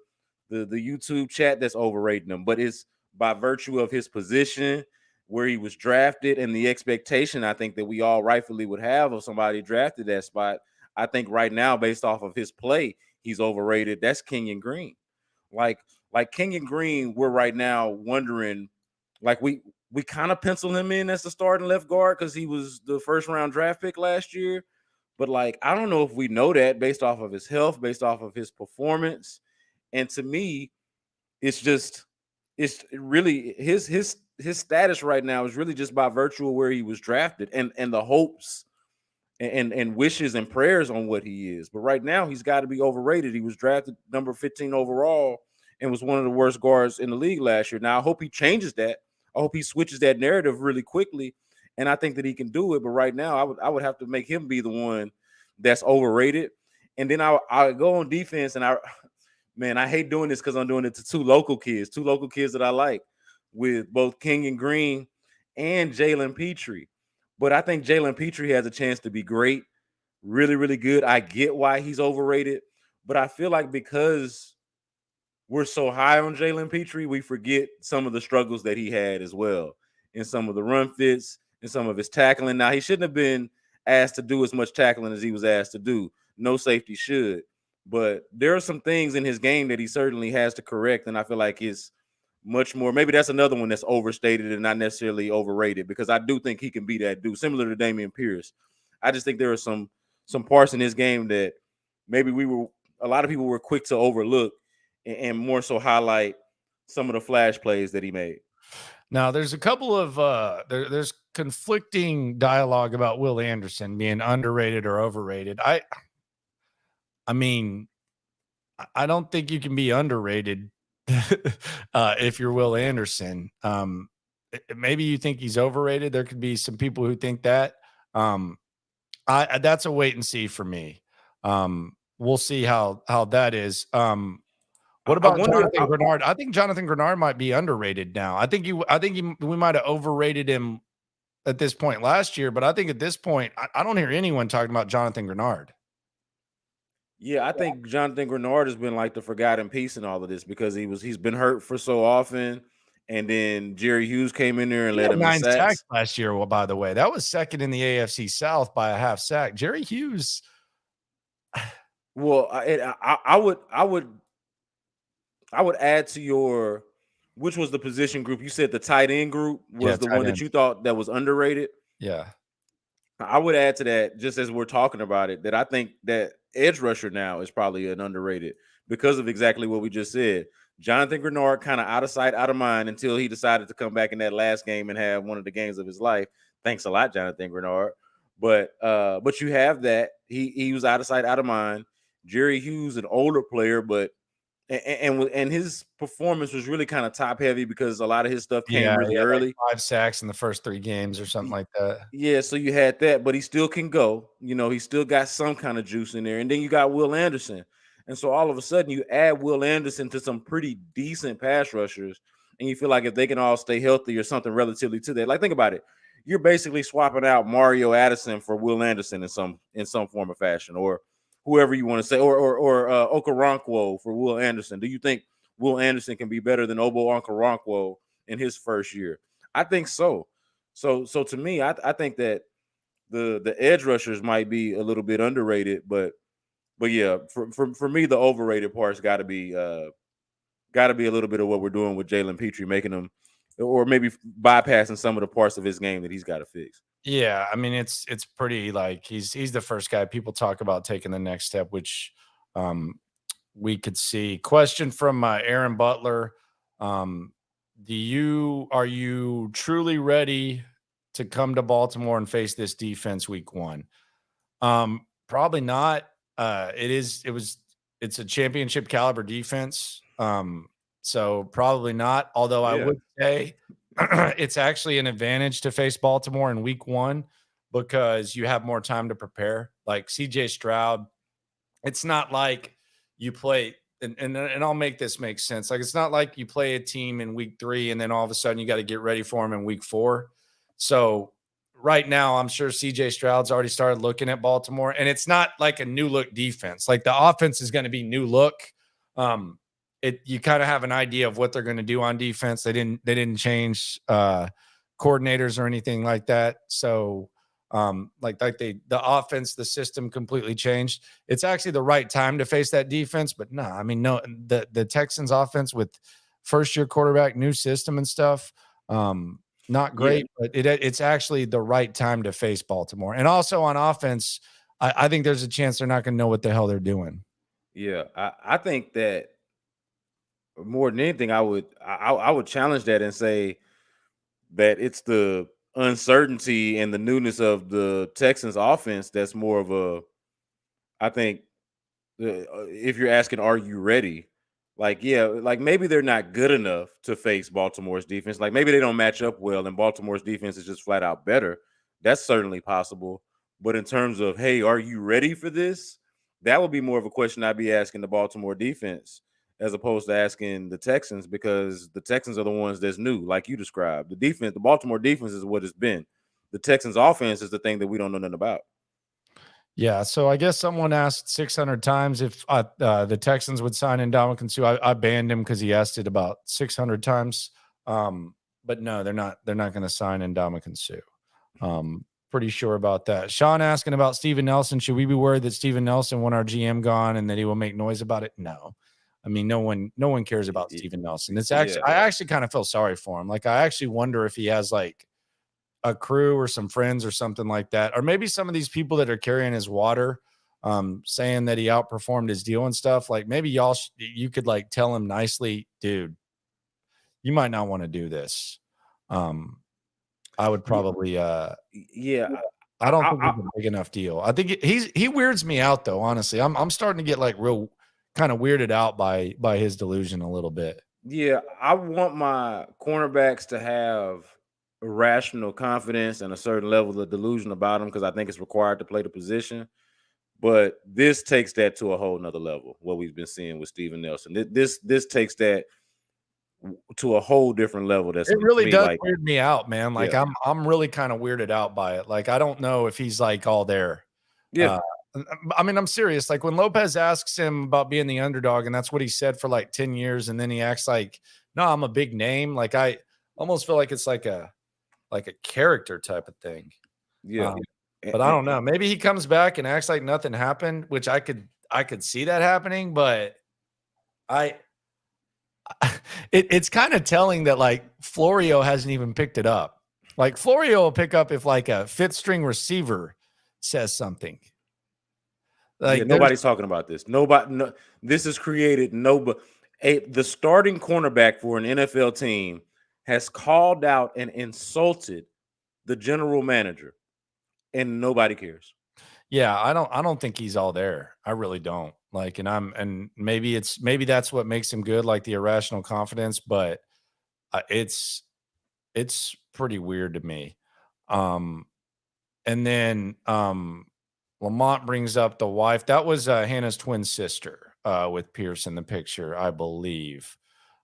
[SPEAKER 3] YouTube chat that's overrating him, but it's by virtue of his position, where he was drafted, and the expectation I think that we all rightfully would have of somebody drafted that spot. I think right now, based off of his play, he's overrated. That's Kenyon Green. Like Kenyon Green, we're right now wondering, like we kind of pencil him in as the starting left guard because he was the first round draft pick last year. But like, I don't know if we know that based off of his health, based off of his performance. And to me, it's really his status right now is really just by virtue of where he was drafted and the hopes and wishes and prayers on what he is. But right now, he's got to be overrated. He was drafted number 15 overall and was one of the worst guards in the league last year. Now, I hope he changes that. I hope he switches that narrative really quickly. And I think that he can do it. But right now, I would have to make him be the one that's overrated. And then I go on defense, and I hate doing this because I'm doing it to two local kids that I like, with both Kenyon Green and Jalen Petrie. But I think Jalen Petrie has a chance to be great, really, really good. I get why he's overrated, but I feel like because we're so high on Jalen Petrie, we forget some of the struggles that he had as well in some of the run fits and some of his tackling. Now, he shouldn't have been asked to do as much tackling as he was asked to do. No safety should. But there are some things in his game that he certainly has to correct, and I feel like it's much more. Maybe that's another one that's overstated and not necessarily overrated, because I do think he can be that dude, similar to Dameon Pierce. I just think there are some parts in his game that maybe a lot of people were quick to overlook and more so highlight some of the flash plays that he made.
[SPEAKER 2] Now, there's a couple of there's conflicting dialogue about Will Anderson being underrated or overrated. I mean, I don't think you can be underrated if you're Will Anderson. Maybe you think he's overrated. There could be some people who think that. That's a wait and see for me. We'll see how that is. What about Jonathan Grenard? I think Jonathan Grenard might be underrated now. I think we might have overrated him at this point last year, but I think at this point, I don't hear anyone talking about Jonathan Grenard.
[SPEAKER 3] Yeah, I think Jonathan Grenard has been like the forgotten piece in all of this because he's been hurt for so often, and then Jerry Hughes came in there and
[SPEAKER 2] He
[SPEAKER 3] led
[SPEAKER 2] had
[SPEAKER 3] him in
[SPEAKER 2] 9
[SPEAKER 3] sacks.
[SPEAKER 2] sacks last year. Well, by the way, that was second in the AFC South by a half sack. Jerry Hughes.
[SPEAKER 3] Well, I would add to your, which was the position group you said the tight end group was the one that you thought that was underrated.
[SPEAKER 2] Yeah,
[SPEAKER 3] I would add to that, just as we're talking about it, that I think that edge rusher now is probably an underrated because of exactly what we just said. Jonathan Grenard kind of out of sight, out of mind until he decided to come back in that last game and have one of the games of his life. Thanks a lot, Jonathan Grenard. But you have that. He was out of sight, out of mind. Jerry Hughes, an older player, but and his performance was really kind of top heavy because a lot of his stuff came really early.
[SPEAKER 2] Like 5 sacks in the first 3 games or something like that.
[SPEAKER 3] Yeah, so you had that, but he still can go. You know, he still got some kind of juice in there. And then you got Will Anderson. And so all of a sudden you add Will Anderson to some pretty decent pass rushers, and you feel like if they can all stay healthy or something relatively to that. Like, think about it. You're basically swapping out Mario Addison for Will Anderson in some form or fashion, or whoever you want to say, or Okoronkwo for Will Anderson. Do you think Will Anderson can be better than Obo Okoronkwo in his first year? I think so. So to me, I think that the edge rushers might be a little bit underrated, but yeah, for me, the overrated part's got to be a little bit of what we're doing with Jalen Petrie, making him, or maybe bypassing some of the parts of his game that he's got to fix.
[SPEAKER 2] Yeah, I mean it's pretty like he's the first guy people talk about taking the next step, which we could see. Question from Aaron Butler: are you truly ready to come to Baltimore and face this defense week 1? Probably not. It's a championship caliber defense. So probably not. Although I would say it's actually an advantage to face Baltimore in week 1 because you have more time to prepare. Like CJ Stroud, it's not like you play and I'll make this make sense. Like, it's not like you play a team in week 3 and then all of a sudden you got to get ready for them in week 4. So right now, I'm sure CJ Stroud's already started looking at Baltimore, and it's not like a new look defense. Like, the offense is going to be new look. You kind of have an idea of what they're going to do on defense. They didn't change coordinators or anything like that. So the offense, the system completely changed. It's actually the right time to face that defense, but no, I mean, no, the Texans offense with first year quarterback, new system and stuff. Not great, but it's actually the right time to face Baltimore. And also on offense, I think there's a chance they're not going to know what the hell they're doing.
[SPEAKER 3] Yeah, I think that more than anything, I would challenge that and say that it's the uncertainty and the newness of the Texans offense that's more of a, I think, if you're asking, are you ready? Like, yeah, like maybe they're not good enough to face Baltimore's defense. Like, maybe they don't match up well and Baltimore's defense is just flat out better. That's certainly possible. But in terms of, hey, are you ready for this? That would be more of a question I'd be asking the Baltimore defense as opposed to asking the Texans, because the Texans are the ones that's new, like you described. The Baltimore defense is what it's been. The Texans offense is the thing that we don't know nothing about.
[SPEAKER 2] Yeah, so I guess someone asked 600 times if the Texans would sign Ndamukong Suh. I banned him because he asked it about 600 times. But no, they're not going to sign Ndamukong Suh. Pretty sure about that. Sean asking about Steven Nelson. Should we be worried that Steven Nelson want our GM gone and that he will make noise about it? No. I mean, no one cares about Steven Nelson. It's actually, I actually kind of feel sorry for him. Like, I actually wonder if he has like a crew or some friends or something like that, or maybe some of these people that are carrying his water, saying that he outperformed his deal and stuff. Like, maybe you could like tell him nicely, dude, you might not want to do this. I would probably, I don't think it's a big enough deal. I think he weirds me out though. Honestly, I'm starting to get like real kind of weirded out by his delusion a little bit.
[SPEAKER 3] Yeah, I want my cornerbacks to have rational confidence and a certain level of delusion about them because I think it's required to play the position. But this takes that to a whole nother level, what we've been seeing with Steven Nelson. This takes that to a whole different level. That's
[SPEAKER 2] It
[SPEAKER 3] to
[SPEAKER 2] really
[SPEAKER 3] me
[SPEAKER 2] does
[SPEAKER 3] like,
[SPEAKER 2] weird me out, man. Like
[SPEAKER 3] yeah,
[SPEAKER 2] I'm really kind of weirded out by it. Like I don't know if he's like all there.
[SPEAKER 3] yeah,
[SPEAKER 2] Uh, I mean, I'm serious. Like when Lopez asks him about being the underdog, and that's what he said for like 10 years, and then he acts like, no, I'm a big name. Like I almost feel like it's like a character type of thing.
[SPEAKER 3] yeah.
[SPEAKER 2] But I don't know. Maybe he comes back and acts like nothing happened, which I could see that happening, but I it's kind of telling that like Florio hasn't even picked it up. Like Florio will pick up if like a fifth string receiver says something.
[SPEAKER 3] Yeah,
[SPEAKER 2] Like
[SPEAKER 3] nobody's talking about this. Nobody. No, this has created nobody. The starting cornerback for an NFL team has called out and insulted the general manager, and nobody cares.
[SPEAKER 2] yeah, I don't think he's all there. I really don't. Like, and maybe that's what makes him good, like the irrational confidence, but it's pretty weird to me. And then Lamont brings up the wife. That was Hannah's twin sister with Pierce in the picture, I believe.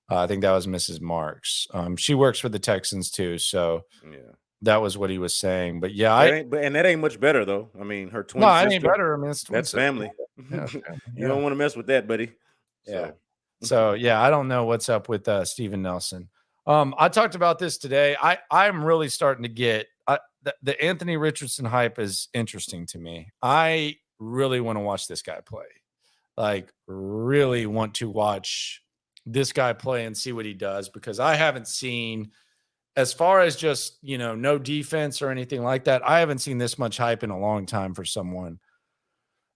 [SPEAKER 2] I think that was Mrs. Marks. She works for the Texans too, so
[SPEAKER 3] Yeah,
[SPEAKER 2] that was what he was saying. But yeah,
[SPEAKER 3] that ain't much better though. I mean, her twin
[SPEAKER 2] no, it ain't
[SPEAKER 3] sister.
[SPEAKER 2] better. I mean, it's twin
[SPEAKER 3] That's
[SPEAKER 2] sister.
[SPEAKER 3] family.
[SPEAKER 2] Yeah,
[SPEAKER 3] You don't want to mess with that, buddy.
[SPEAKER 2] yeah.
[SPEAKER 3] So,
[SPEAKER 2] So yeah, I don't know what's up with Steven Nelson. I talked about this today. I'm really starting to get the Anthony Richardson hype is interesting to me. I really want to watch this guy play. Like, really want to watch this guy play and see what he does, because I haven't seen, as far as just, no defense or anything like that, I haven't seen this much hype in a long time for someone.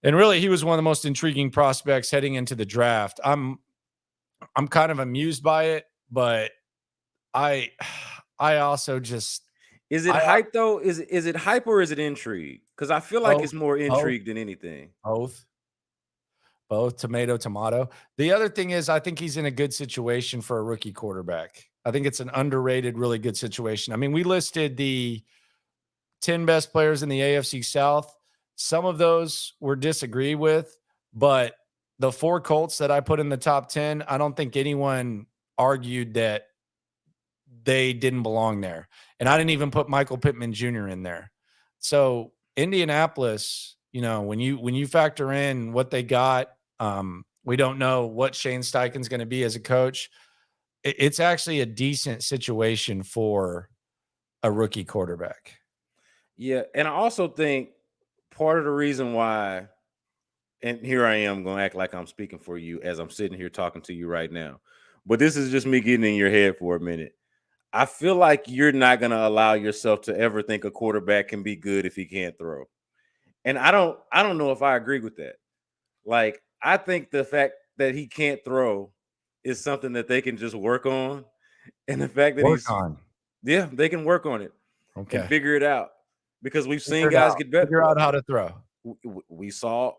[SPEAKER 2] And really, he was one of the most intriguing prospects heading into the draft. I'm kind of amused by it, but I also just
[SPEAKER 3] is it hype though? Is it hype or is it intrigue? Because I feel like it's more intrigue than anything.
[SPEAKER 2] Both tomato. The other thing is, I think he's in a good situation for a rookie quarterback. I think it's an underrated, really good situation. I mean, we listed the 10 best players in the AFC South. Some of those were disagreed with, but the 4 Colts that I put in the top 10, I don't think anyone argued that they didn't belong there. And I didn't even put Michael Pittman Jr. in there. So Indianapolis, when you factor in what they got, we don't know what Shane Steichen's going to be as a coach. It's actually a decent situation for a rookie quarterback.
[SPEAKER 3] Yeah, and I also think part of the reason why, and here I am going to act like I'm speaking for you as I'm sitting here talking to you right now, but this is just me getting in your head for a minute. I feel like you're not going to allow yourself to ever think a quarterback can be good if he can't throw. And I don't know if I agree with that. Like, I think the fact that he can't throw is something that they can just work on. And the fact that they can work on it and figure it out, because we've seen guys get better.
[SPEAKER 2] Figure out how to throw.
[SPEAKER 3] We saw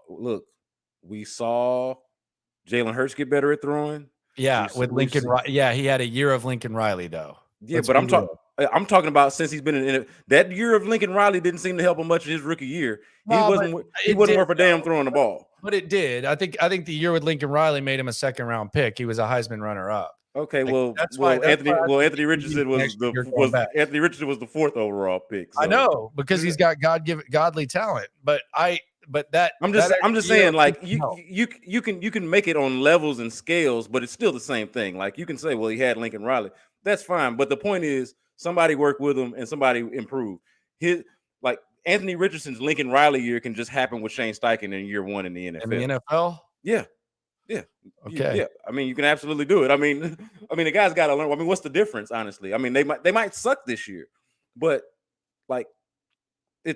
[SPEAKER 3] Jalen Hurts get better at throwing.
[SPEAKER 2] Yeah, with Lincoln. Yeah, he had a year of Lincoln Riley though.
[SPEAKER 3] Yeah, but I'm talking about since he's been in that year of Lincoln Riley didn't seem to help him much in his rookie year. He wasn't worth a damn throwing the ball.
[SPEAKER 2] But it did. I think the year with Lincoln Riley made him a second-round pick. He was a Heisman runner-up.
[SPEAKER 3] Okay, Anthony Richardson was the 4th overall pick. So.
[SPEAKER 2] I know, because he's got godly talent. But I'm
[SPEAKER 3] just saying, like, you can make it on levels and scales, but it's still the same thing. Like, you can say, well, he had Lincoln Riley. That's fine. But the point is, somebody worked with him and somebody improved. Like Anthony Richardson's Lincoln Riley year can just happen with Shane Steichen in year 1 in the NFL.
[SPEAKER 2] In the NFL?
[SPEAKER 3] Yeah. Okay. Yeah. I mean, you can absolutely do it. I mean, the guy's got to learn. I mean, what's the difference, honestly? I mean, they might suck this year, but like, I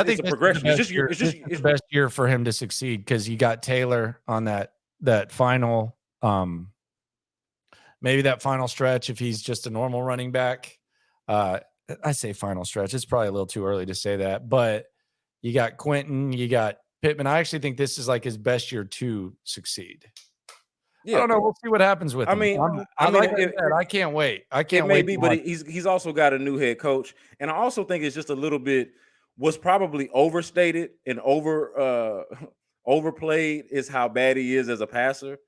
[SPEAKER 3] think it's a progression. It's
[SPEAKER 2] the best year for him to succeed, because you got Taylor on that final, maybe that final stretch if he's just a normal running back. I say final stretch. It's probably a little too early to say that, but you got Quentin, you got Pittman. I actually think this is like his best year to succeed. Yeah. I don't know. We'll see what happens with him. I can't wait. I can't wait.
[SPEAKER 3] Maybe, but he's also got a new head coach, and I also think it's just a little bit was probably overstated and overplayed is how bad he is as a passer.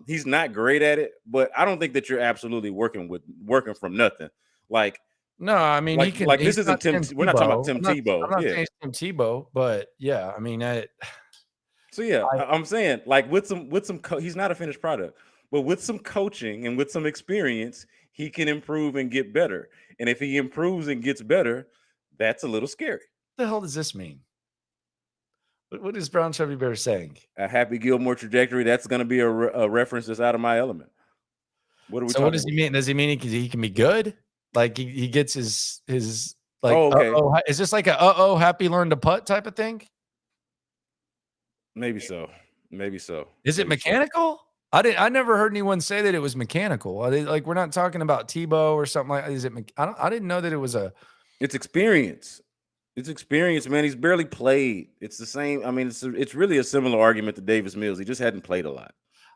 [SPEAKER 3] He's not great at it, but I don't think that you're absolutely working from nothing. Like,
[SPEAKER 2] No, I mean he can.
[SPEAKER 3] like
[SPEAKER 2] He's
[SPEAKER 3] this isn't
[SPEAKER 2] not
[SPEAKER 3] Tim.
[SPEAKER 2] Tim
[SPEAKER 3] We're not talking about
[SPEAKER 2] Tebow.
[SPEAKER 3] Tim
[SPEAKER 2] I'm
[SPEAKER 3] Tebow.
[SPEAKER 2] not
[SPEAKER 3] Yeah.
[SPEAKER 2] saying it's Tim Tebow, but yeah, I mean,
[SPEAKER 3] So yeah, I'm saying like with some he's not a finished product, but with some coaching and with some experience, he can improve and get better. And if he improves and gets better, that's a little scary.
[SPEAKER 2] what the hell does this mean? What is Brown Chubby Bear saying?
[SPEAKER 3] A Happy Gilmore trajectory. That's going to be a reference that's out of my element. What are we
[SPEAKER 2] So
[SPEAKER 3] talking
[SPEAKER 2] what does he mean? Does he mean he can be good? Like he gets his like,
[SPEAKER 3] Oh, okay.
[SPEAKER 2] Is this like a happy learn to putt type of thing?
[SPEAKER 3] Maybe so. Maybe so.
[SPEAKER 2] Is it mechanical? I never heard anyone say that it was mechanical. Like we're not talking about Tebow or something like. Is it? I didn't know that it was a.
[SPEAKER 3] It's experience. It's experience, man. He's barely played. It's the same. I mean, it's really a similar argument to Davis Mills. He just hadn't played a lot.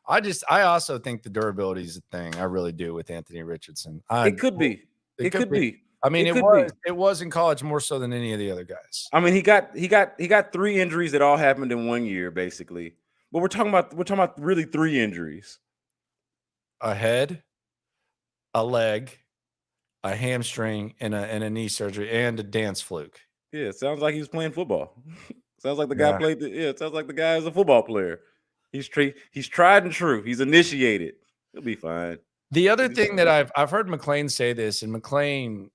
[SPEAKER 2] I also think the durability is a thing. I really do with Anthony Richardson.
[SPEAKER 3] It could be. It could be.
[SPEAKER 2] I mean, it was in college more so than any of the other guys.
[SPEAKER 3] I mean, he got 3 injuries that all happened in 1 year, basically. But we're talking about really 3 injuries:
[SPEAKER 2] a head, a leg, a hamstring, and a knee surgery, and a dance fluke.
[SPEAKER 3] Yeah, it sounds like he was playing football. Sounds like the guy played. It sounds like the guy is a football player. He's tried and true. He's initiated. He'll be fine.
[SPEAKER 2] The other thing that I've heard McLean say this, and McLean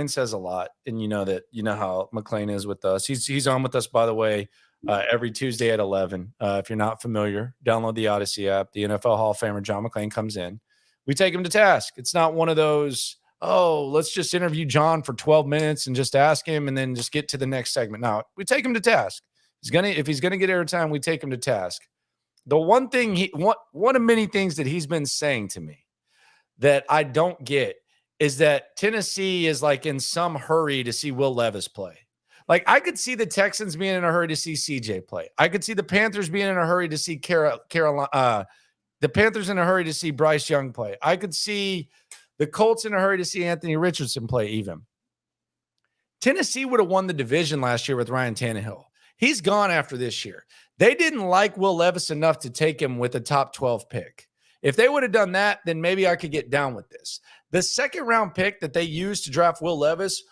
[SPEAKER 2] says a lot, and you know how McLean is with us. He's on with us, by the way, every Tuesday at 11. If you're not familiar, download the Odyssey app. The NFL Hall of Famer John McLean comes in. We take him to task. It's not one of those, oh, let's just interview John for 12 minutes and just ask him and then just get to the next segment. No, we take him to task. If he's gonna get airtime, we take him to task. The one thing one of many things that he's been saying to me that I don't get is that Tennessee is like in some hurry to see Will Levis play. Like I could see the Texans being in a hurry to see CJ play. I could see the Panthers being in a hurry to see Carolina. The Panthers in a hurry to see Bryce Young play. I could see the Colts in a hurry to see Anthony Richardson play even. Tennessee would have won the division last year with Ryan Tannehill. He's gone after this year. They didn't like Will Levis enough to take him with a top 12 pick. If they would have done that, then maybe I could get down with this. The second round pick that they used to draft Will Levis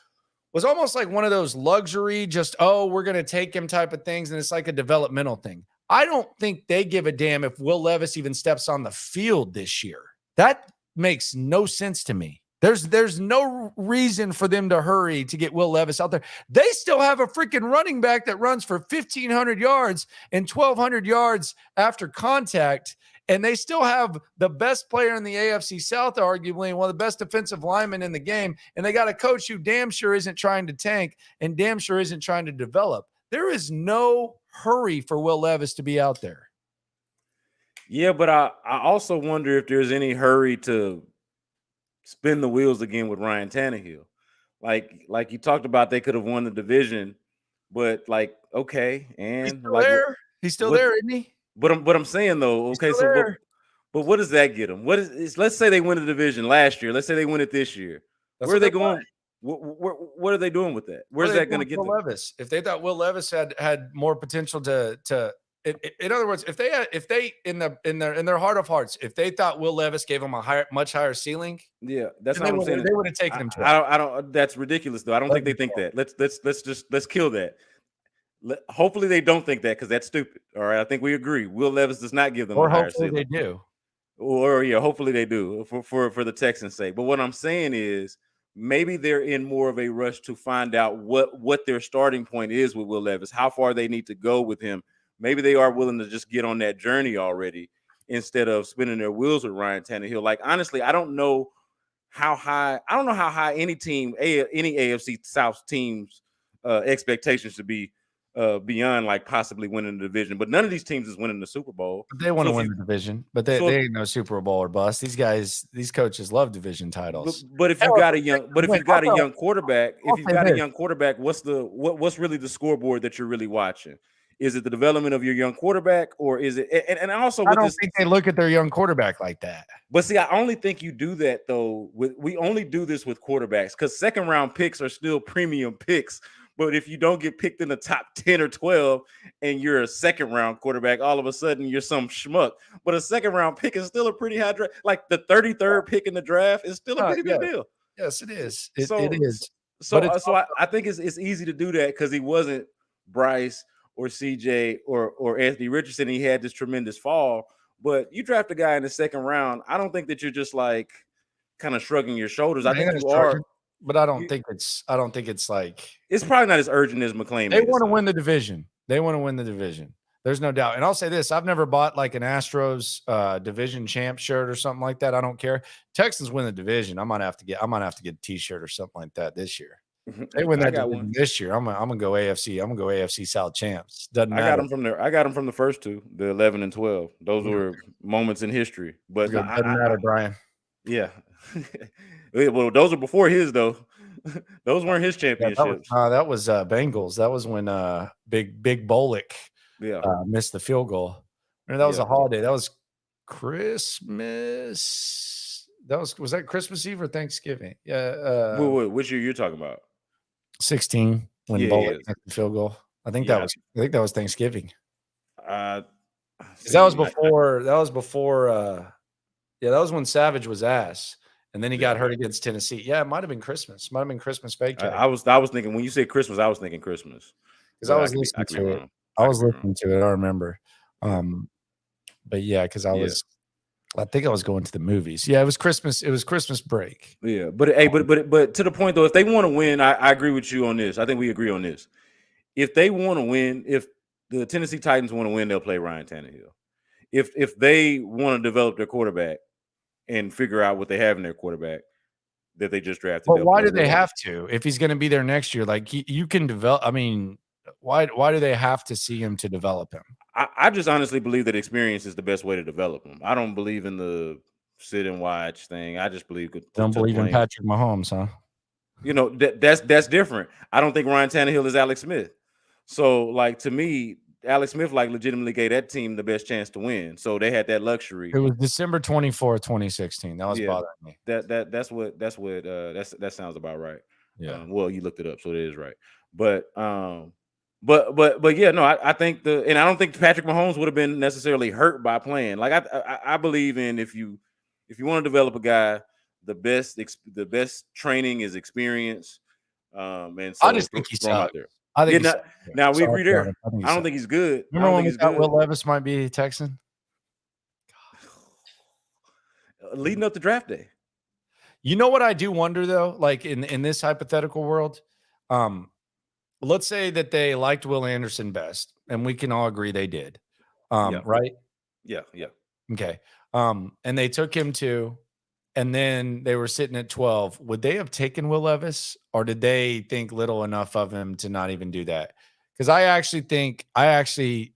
[SPEAKER 2] was almost like one of those luxury, just, we're going to take him type of things. And it's like a developmental thing. I don't think they give a damn if Will Levis even steps on the field this year. That makes no sense to me. There's no reason for them to hurry to get Will Levis out there. They still have a freaking running back that runs for 1,500 yards and 1,200 yards after contact. And they still have the best player in the AFC South, arguably, and one of the best defensive linemen in the game. And they got a coach who damn sure isn't trying to tank and damn sure isn't trying to develop. There is no hurry for Will Levis to be out there.
[SPEAKER 3] Yeah, but I also wonder if there's any hurry to spin the wheels again with Ryan Tannehill. Like you talked about, they could have won the division, but like, okay. And
[SPEAKER 2] he's still there. He's still there, isn't he?
[SPEAKER 3] But I'm saying though, okay, so but what does that get them? Let's say they win the division last year. Let's say they win it this year. Where are they going? What are they doing with that? Where's that going to get them?
[SPEAKER 2] Levis. If they thought Will Levis had more potential in other words, if they in their heart of hearts, if they thought Will Levis gave them a much higher ceiling,
[SPEAKER 3] yeah, that's not what I'm saying.
[SPEAKER 2] They would have taken him.
[SPEAKER 3] I don't. That's ridiculous, though. I don't think they think that. Let's kill that. Hopefully they don't think that, because that's stupid. All right, I think we agree. Will Levis does not give them a higher ceiling.
[SPEAKER 2] They do.
[SPEAKER 3] Or yeah, hopefully they do for the Texans' sake. But what I'm saying is, maybe they're in more of a rush to find out what their starting point is with Will Levis, how far they need to go with him. Maybe they are willing to just get on that journey already instead of spinning their wheels with Ryan Tannehill. Like, honestly, I don't know how high any AFC South team's expectations should be beyond like possibly winning the division. But none of these teams is winning the Super Bowl.
[SPEAKER 2] They want to win the division, but they ain't no Super Bowl or bust. These coaches love division titles.
[SPEAKER 3] But if you got a young quarterback, what's really the scoreboard that you're really watching? Is it the development of your young quarterback, or is it? And also,
[SPEAKER 2] I don't think they look at their young quarterback like that.
[SPEAKER 3] But see, I only think you do that though. We only do this with quarterbacks because second round picks are still premium picks But if you don't get picked in the top 10 or 12 and you're a second round quarterback, all of a sudden you're some schmuck. But a second round pick is still a pretty high draft. Like the 33rd pick in the draft is still a pretty
[SPEAKER 2] Yeah.
[SPEAKER 3] big deal.
[SPEAKER 2] Yes, it is. It
[SPEAKER 3] So
[SPEAKER 2] is.
[SPEAKER 3] so
[SPEAKER 2] But it's
[SPEAKER 3] I think it's easy to do that because he wasn't Bryce or CJ or Anthony Richardson. He had this tremendous fall. But you draft a guy in the second round, I don't think that you're just like kind of shrugging your shoulders. I think you are.
[SPEAKER 2] But I don't think it's like
[SPEAKER 3] it's probably not as urgent as McClain.
[SPEAKER 2] They want to win the division. They want to win the division. There's no doubt. And I'll say this: I've never bought like an Astros division champ shirt or something like that. I don't care. Texans win the division. I might have to get a T-shirt or something like that this year. They win that division this year. I'm gonna go AFC. I'm gonna go AFC South champs. Doesn't matter.
[SPEAKER 3] I got them from the first two, the 11 and 12. Those were moments in history. But
[SPEAKER 2] doesn't matter, Brian.
[SPEAKER 3] Yeah. Well, those are before his though. Those weren't his championships.
[SPEAKER 2] That was Bengals. That was when Big Bolick missed the field goal. And that was a holiday. That was Christmas. Was that Christmas Eve or Thanksgiving? Yeah.
[SPEAKER 3] Which year you're talking about?
[SPEAKER 2] 16 when Bolick missed the field goal. I think that was Thanksgiving. That was before. That was when Savage was ass. And then he got hurt against Tennessee. Yeah, it might have been Christmas. Might have been Christmas fake.
[SPEAKER 3] I was thinking when you said Christmas, I was thinking Christmas.
[SPEAKER 2] Because I was listening to it. I remember. But yeah, because I think I was going to the movies. Yeah, it was Christmas. It was Christmas break.
[SPEAKER 3] Yeah, but to the point though, if they want to win, I agree with you on this. I think we agree on this. If they want to win, if the Tennessee Titans want to win, they'll play Ryan Tannehill. If they want to develop their quarterback and figure out what they have in their quarterback that they just drafted.
[SPEAKER 2] But why do they have to? If he's going to be there next year, like you can develop. I mean, why do they have to see him to develop him?
[SPEAKER 3] I just honestly believe that experience is the best way to develop him. I don't believe in the sit and watch thing. I just believe.
[SPEAKER 2] Don't believe in Patrick Mahomes, huh?
[SPEAKER 3] You know, that's different. I don't think Ryan Tannehill is Alex Smith. So, like, to me, Alex Smith legitimately gave that team the best chance to win. So they had that luxury.
[SPEAKER 2] It was December 24th, 2016. That was bothering me.
[SPEAKER 3] That sounds about right.
[SPEAKER 2] Yeah.
[SPEAKER 3] Well, you looked it up, so it is right. But yeah, no, I think and I don't think Patrick Mahomes would have been necessarily hurt by playing. Like I believe in if you want to develop a guy, the best training is experience. And so
[SPEAKER 2] I just think he's out there.
[SPEAKER 3] Now we agree there. I don't think he's good.
[SPEAKER 2] Remember when we thought Will Levis might be a Texan?
[SPEAKER 3] Leading up to draft day.
[SPEAKER 2] You know what I do wonder though, like in this hypothetical world, let's say that they liked Will Anderson best, and we can all agree they did. Right?
[SPEAKER 3] Yeah.
[SPEAKER 2] Okay. And they took him to, and then they were sitting at 12. Would they have taken Will Levis, or did they think little enough of him to not even do that? Because I actually think they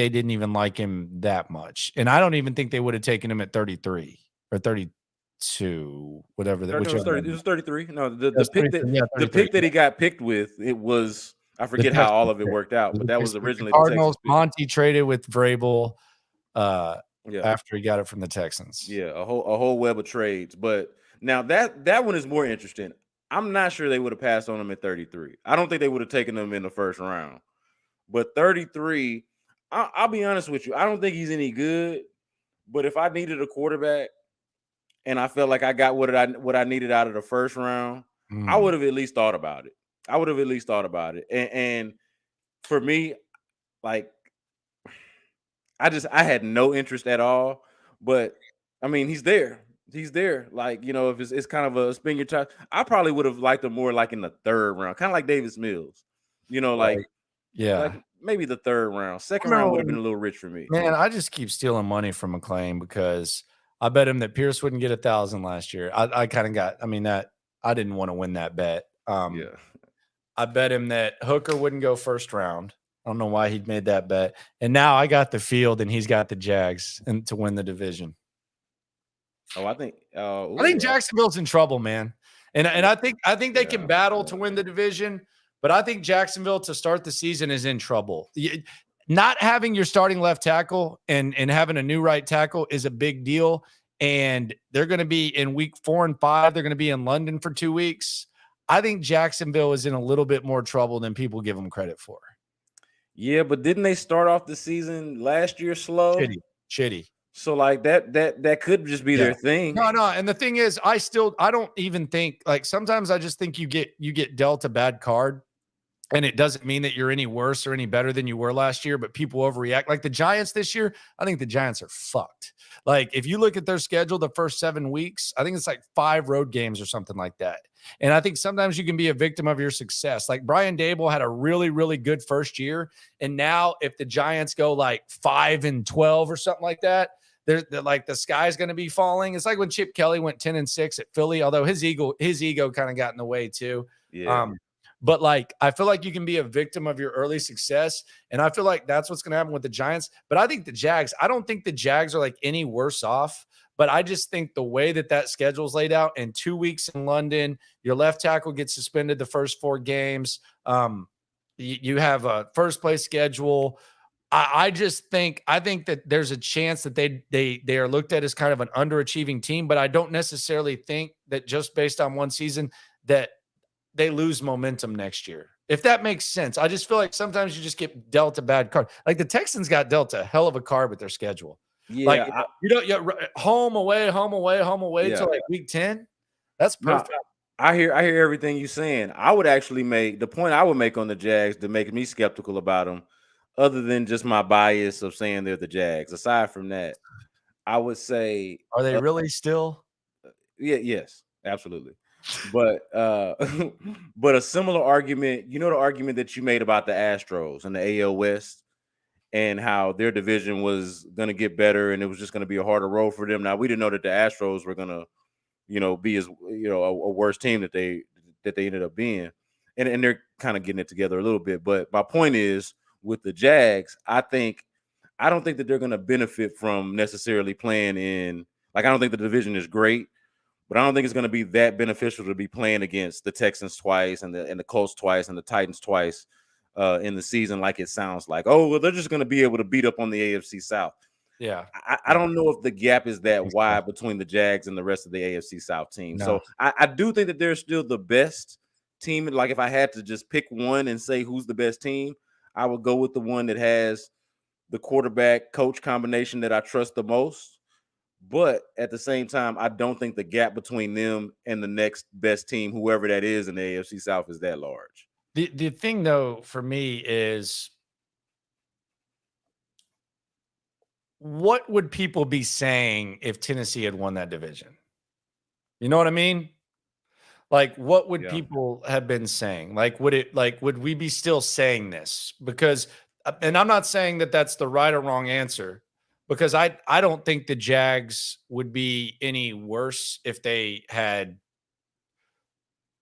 [SPEAKER 2] didn't even like him that much, and I don't even think they would have taken him at 33 or 32, whatever.
[SPEAKER 3] It was 33. No, the pick that he got picked with, it was I forget how all of it worked out, but that was originally
[SPEAKER 2] the Cardinals. Monty traded with Vrabel.
[SPEAKER 3] Yeah.
[SPEAKER 2] After he got it from the Texans.
[SPEAKER 3] Yeah, a whole web of trades. But now that one is more interesting. I'm not sure they would have passed on him at 33. I don't think they would have taken him in the first round. But 33, I'll be honest with you. I don't think he's any good. But if I needed a quarterback and I felt like I got what I needed out of the first round, I would have at least thought about it. And for me, like, I had no interest at all, but I mean, he's there. Like, you know, if it's kind of a spin your time, I probably would have liked him more like in the third round, kind of like Davis Mills, you know, like maybe the third round. Second round would have been a little rich for me.
[SPEAKER 2] Man, I just keep stealing money from McClain because I bet him that Pierce wouldn't get 1,000 last year. I kind of got, I mean, that I didn't want to win that bet. I bet him that Hooker wouldn't go first round. I don't know why he'd made that bet. And now I got the field and he's got the Jags and to win the division.
[SPEAKER 3] Oh, I think
[SPEAKER 2] Jacksonville's in trouble, man. And I think they can battle to win the division, but I think Jacksonville to start the season is in trouble. Not having your starting left tackle and having a new right tackle is a big deal. And they're going to be in week 4 and 5. They're going to be in London for 2 weeks. I think Jacksonville is in a little bit more trouble than people give them credit for.
[SPEAKER 3] Yeah, but didn't they start off the season last year slow?
[SPEAKER 2] Shitty.
[SPEAKER 3] So like that could just be their thing.
[SPEAKER 2] No. And the thing is, I don't even think, like, sometimes I just think you get dealt a bad card. And it doesn't mean that you're any worse or any better than you were last year, but people overreact. Like the Giants this year, I think the Giants are fucked. Like if you look at their schedule, the first 7 weeks, I think it's like 5 road games or something like that. And I think sometimes you can be a victim of your success. Like Brian Dable had a really, really good first year. And now if the Giants go like 5-12 or something like that, they're like the sky's going to be falling. It's like when Chip Kelly went 10-6 at Philly, although his ego kind of got in the way too.
[SPEAKER 3] Yeah.
[SPEAKER 2] But like, I feel like you can be a victim of your early success. And I feel like that's what's going to happen with the Giants. But I think I don't think the Jags are like any worse off. But I just think the way that schedule's laid out, and 2 weeks in London, your left tackle gets suspended the first 4 games. You have a first place schedule. I think that there's a chance that they are looked at as kind of an underachieving team. But I don't necessarily think that just based on one season that they lose momentum next year. If that makes sense. I just feel like sometimes you just get dealt a bad card. Like the Texans got dealt a hell of a card with their schedule.
[SPEAKER 3] Yeah.
[SPEAKER 2] Like home away till like week 10. That's perfect.
[SPEAKER 3] No, I hear everything you're saying. I would actually make the point I would make on the Jags to make me skeptical about them, other than just my bias of saying they're the Jags. Aside from that, I would say,
[SPEAKER 2] are they really still?
[SPEAKER 3] Yes, absolutely. But but a similar argument, the argument that you made about the Astros and the AL West and how their division was going to get better and it was just going to be a harder road for them. Now, we didn't know that the Astros were going to, be as, a worse team that they ended up being. And they're kind of getting it together a little bit. But my point is, with the Jags, I don't think that they're going to benefit from necessarily playing in, like, I don't think the division is great. But I don't think it's going to be that beneficial to be playing against the Texans twice and the Colts twice and the Titans twice in the season, like it sounds like. Oh, well, they're just going to be able to beat up on the AFC South.
[SPEAKER 2] Yeah.
[SPEAKER 3] I don't know if the gap is that wide between the Jags and the rest of the AFC South team. No. So I do think that they're still the best team. Like if I had to just pick one and say who's the best team, I would go with the one that has the quarterback coach combination that I trust the most. But at the same time, I don't think the gap between them and the next best team, whoever that is in the AFC South, is that large.
[SPEAKER 2] The thing, though, for me is, what would people be saying if Tennessee had won that division? You know what I mean? Like, what would people have been saying? Like, would we be still saying this? Because, and I'm not saying that that's the right or wrong answer, because I don't think the Jags would be any worse if they had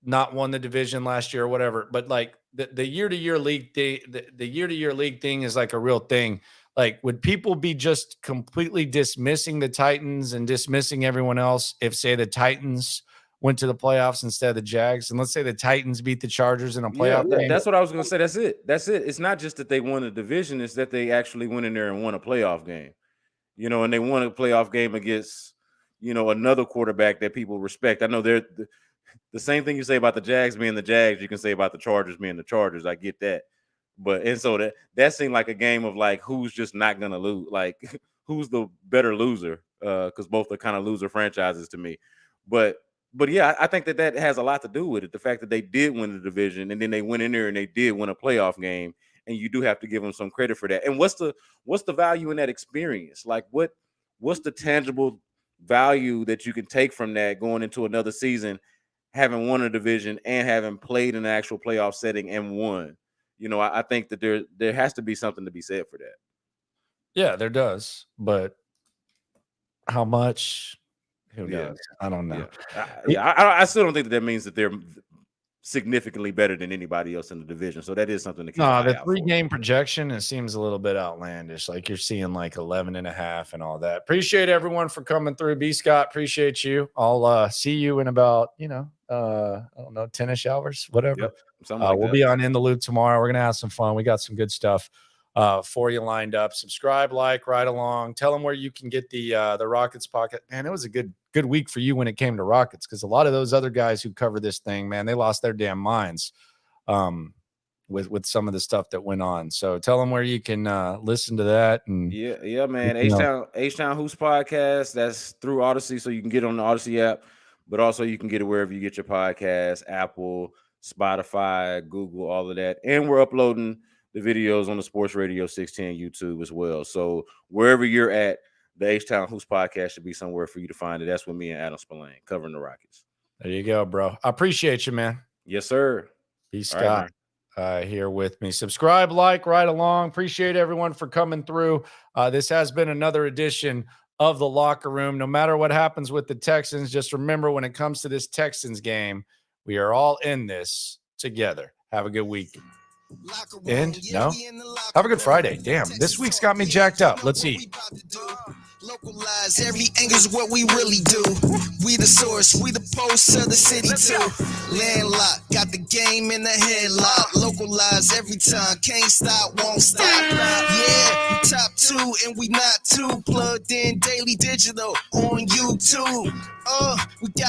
[SPEAKER 2] not won the division last year or whatever. But like the year-to-year league thing, the year-to-year league thing is like a real thing. Like, would people be just completely dismissing the Titans and dismissing everyone else if, say, the Titans went to the playoffs instead of the Jags? And let's say the Titans beat the Chargers in a playoff game.
[SPEAKER 3] That's what I was going to say. That's it. It's not just that they won the division. It's that they actually went in there and won a playoff game. And they won a playoff game against, another quarterback that people respect. I know they're the same thing you say about the Jags being the Jags, you can say about the Chargers being the Chargers. I get that. And so that seemed like a game of like, who's just not going to lose? Like, who's the better loser? Because both are kind of loser franchises to me. But yeah, I think that has a lot to do with it. The fact that they did win the division and then they went in there and they did win a playoff game. And you do have to give them some credit for that. And what's the value in that experience? Like, what's the tangible value that you can take from that going into another season, having won a division and having played in an actual playoff setting and won? I think that there has to be something to be said for that.
[SPEAKER 2] Yeah, there does. But how much? Who knows? I don't know.
[SPEAKER 3] I still don't think that means that they're significantly better than anybody else in the division. So that is something to keep an eye out for.
[SPEAKER 2] The 3-game projection, it seems a little bit outlandish. Like you're seeing like 11.5 and all that. Appreciate everyone for coming through. B. Scott, appreciate you. I'll see you in about, I don't know, 10-ish hours, whatever.
[SPEAKER 3] Yep,
[SPEAKER 2] we'll be on In the Loop tomorrow. We're going to have some fun. We got some good stuff for you lined up. Subscribe, like, ride along. Tell them where you can get the Rockets pocket. Man, it was a good week for you when it came to Rockets, because a lot of those other guys who cover this thing, man, they lost their damn minds with some of the stuff that went on. So tell them where you can listen to that. And
[SPEAKER 3] yeah, man. H-Town Hoops podcast. That's through Odyssey, so you can get it on the Odyssey app, but also you can get it wherever you get your podcast: Apple, Spotify, Google, all of that. And we're uploading the videos on the Sports Radio 610 YouTube as well. So wherever you're at, the H-Town Hoops podcast should be somewhere for you to find it. That's with me and Adam Spillane covering the Rockets.
[SPEAKER 2] There you go, bro. I appreciate you, man.
[SPEAKER 3] Yes, sir.
[SPEAKER 2] B. Scott here with me. Subscribe, like, ride along. Appreciate everyone for coming through. This has been another edition of the Locker Room. No matter what happens with the Texans, just remember, when it comes to this Texans game, we are all in this together. Have a good week. And no, have a good Friday. Damn, this week's got me jacked up. Let's eat.
[SPEAKER 1] Localize every angle's what we really do. We the source, we the pulse of the city too. Landlocked, got the game in the headlock. Localize every time, can't stop, won't stop. Yeah, we top 2 and we not too. Plugged in daily digital on YouTube. We got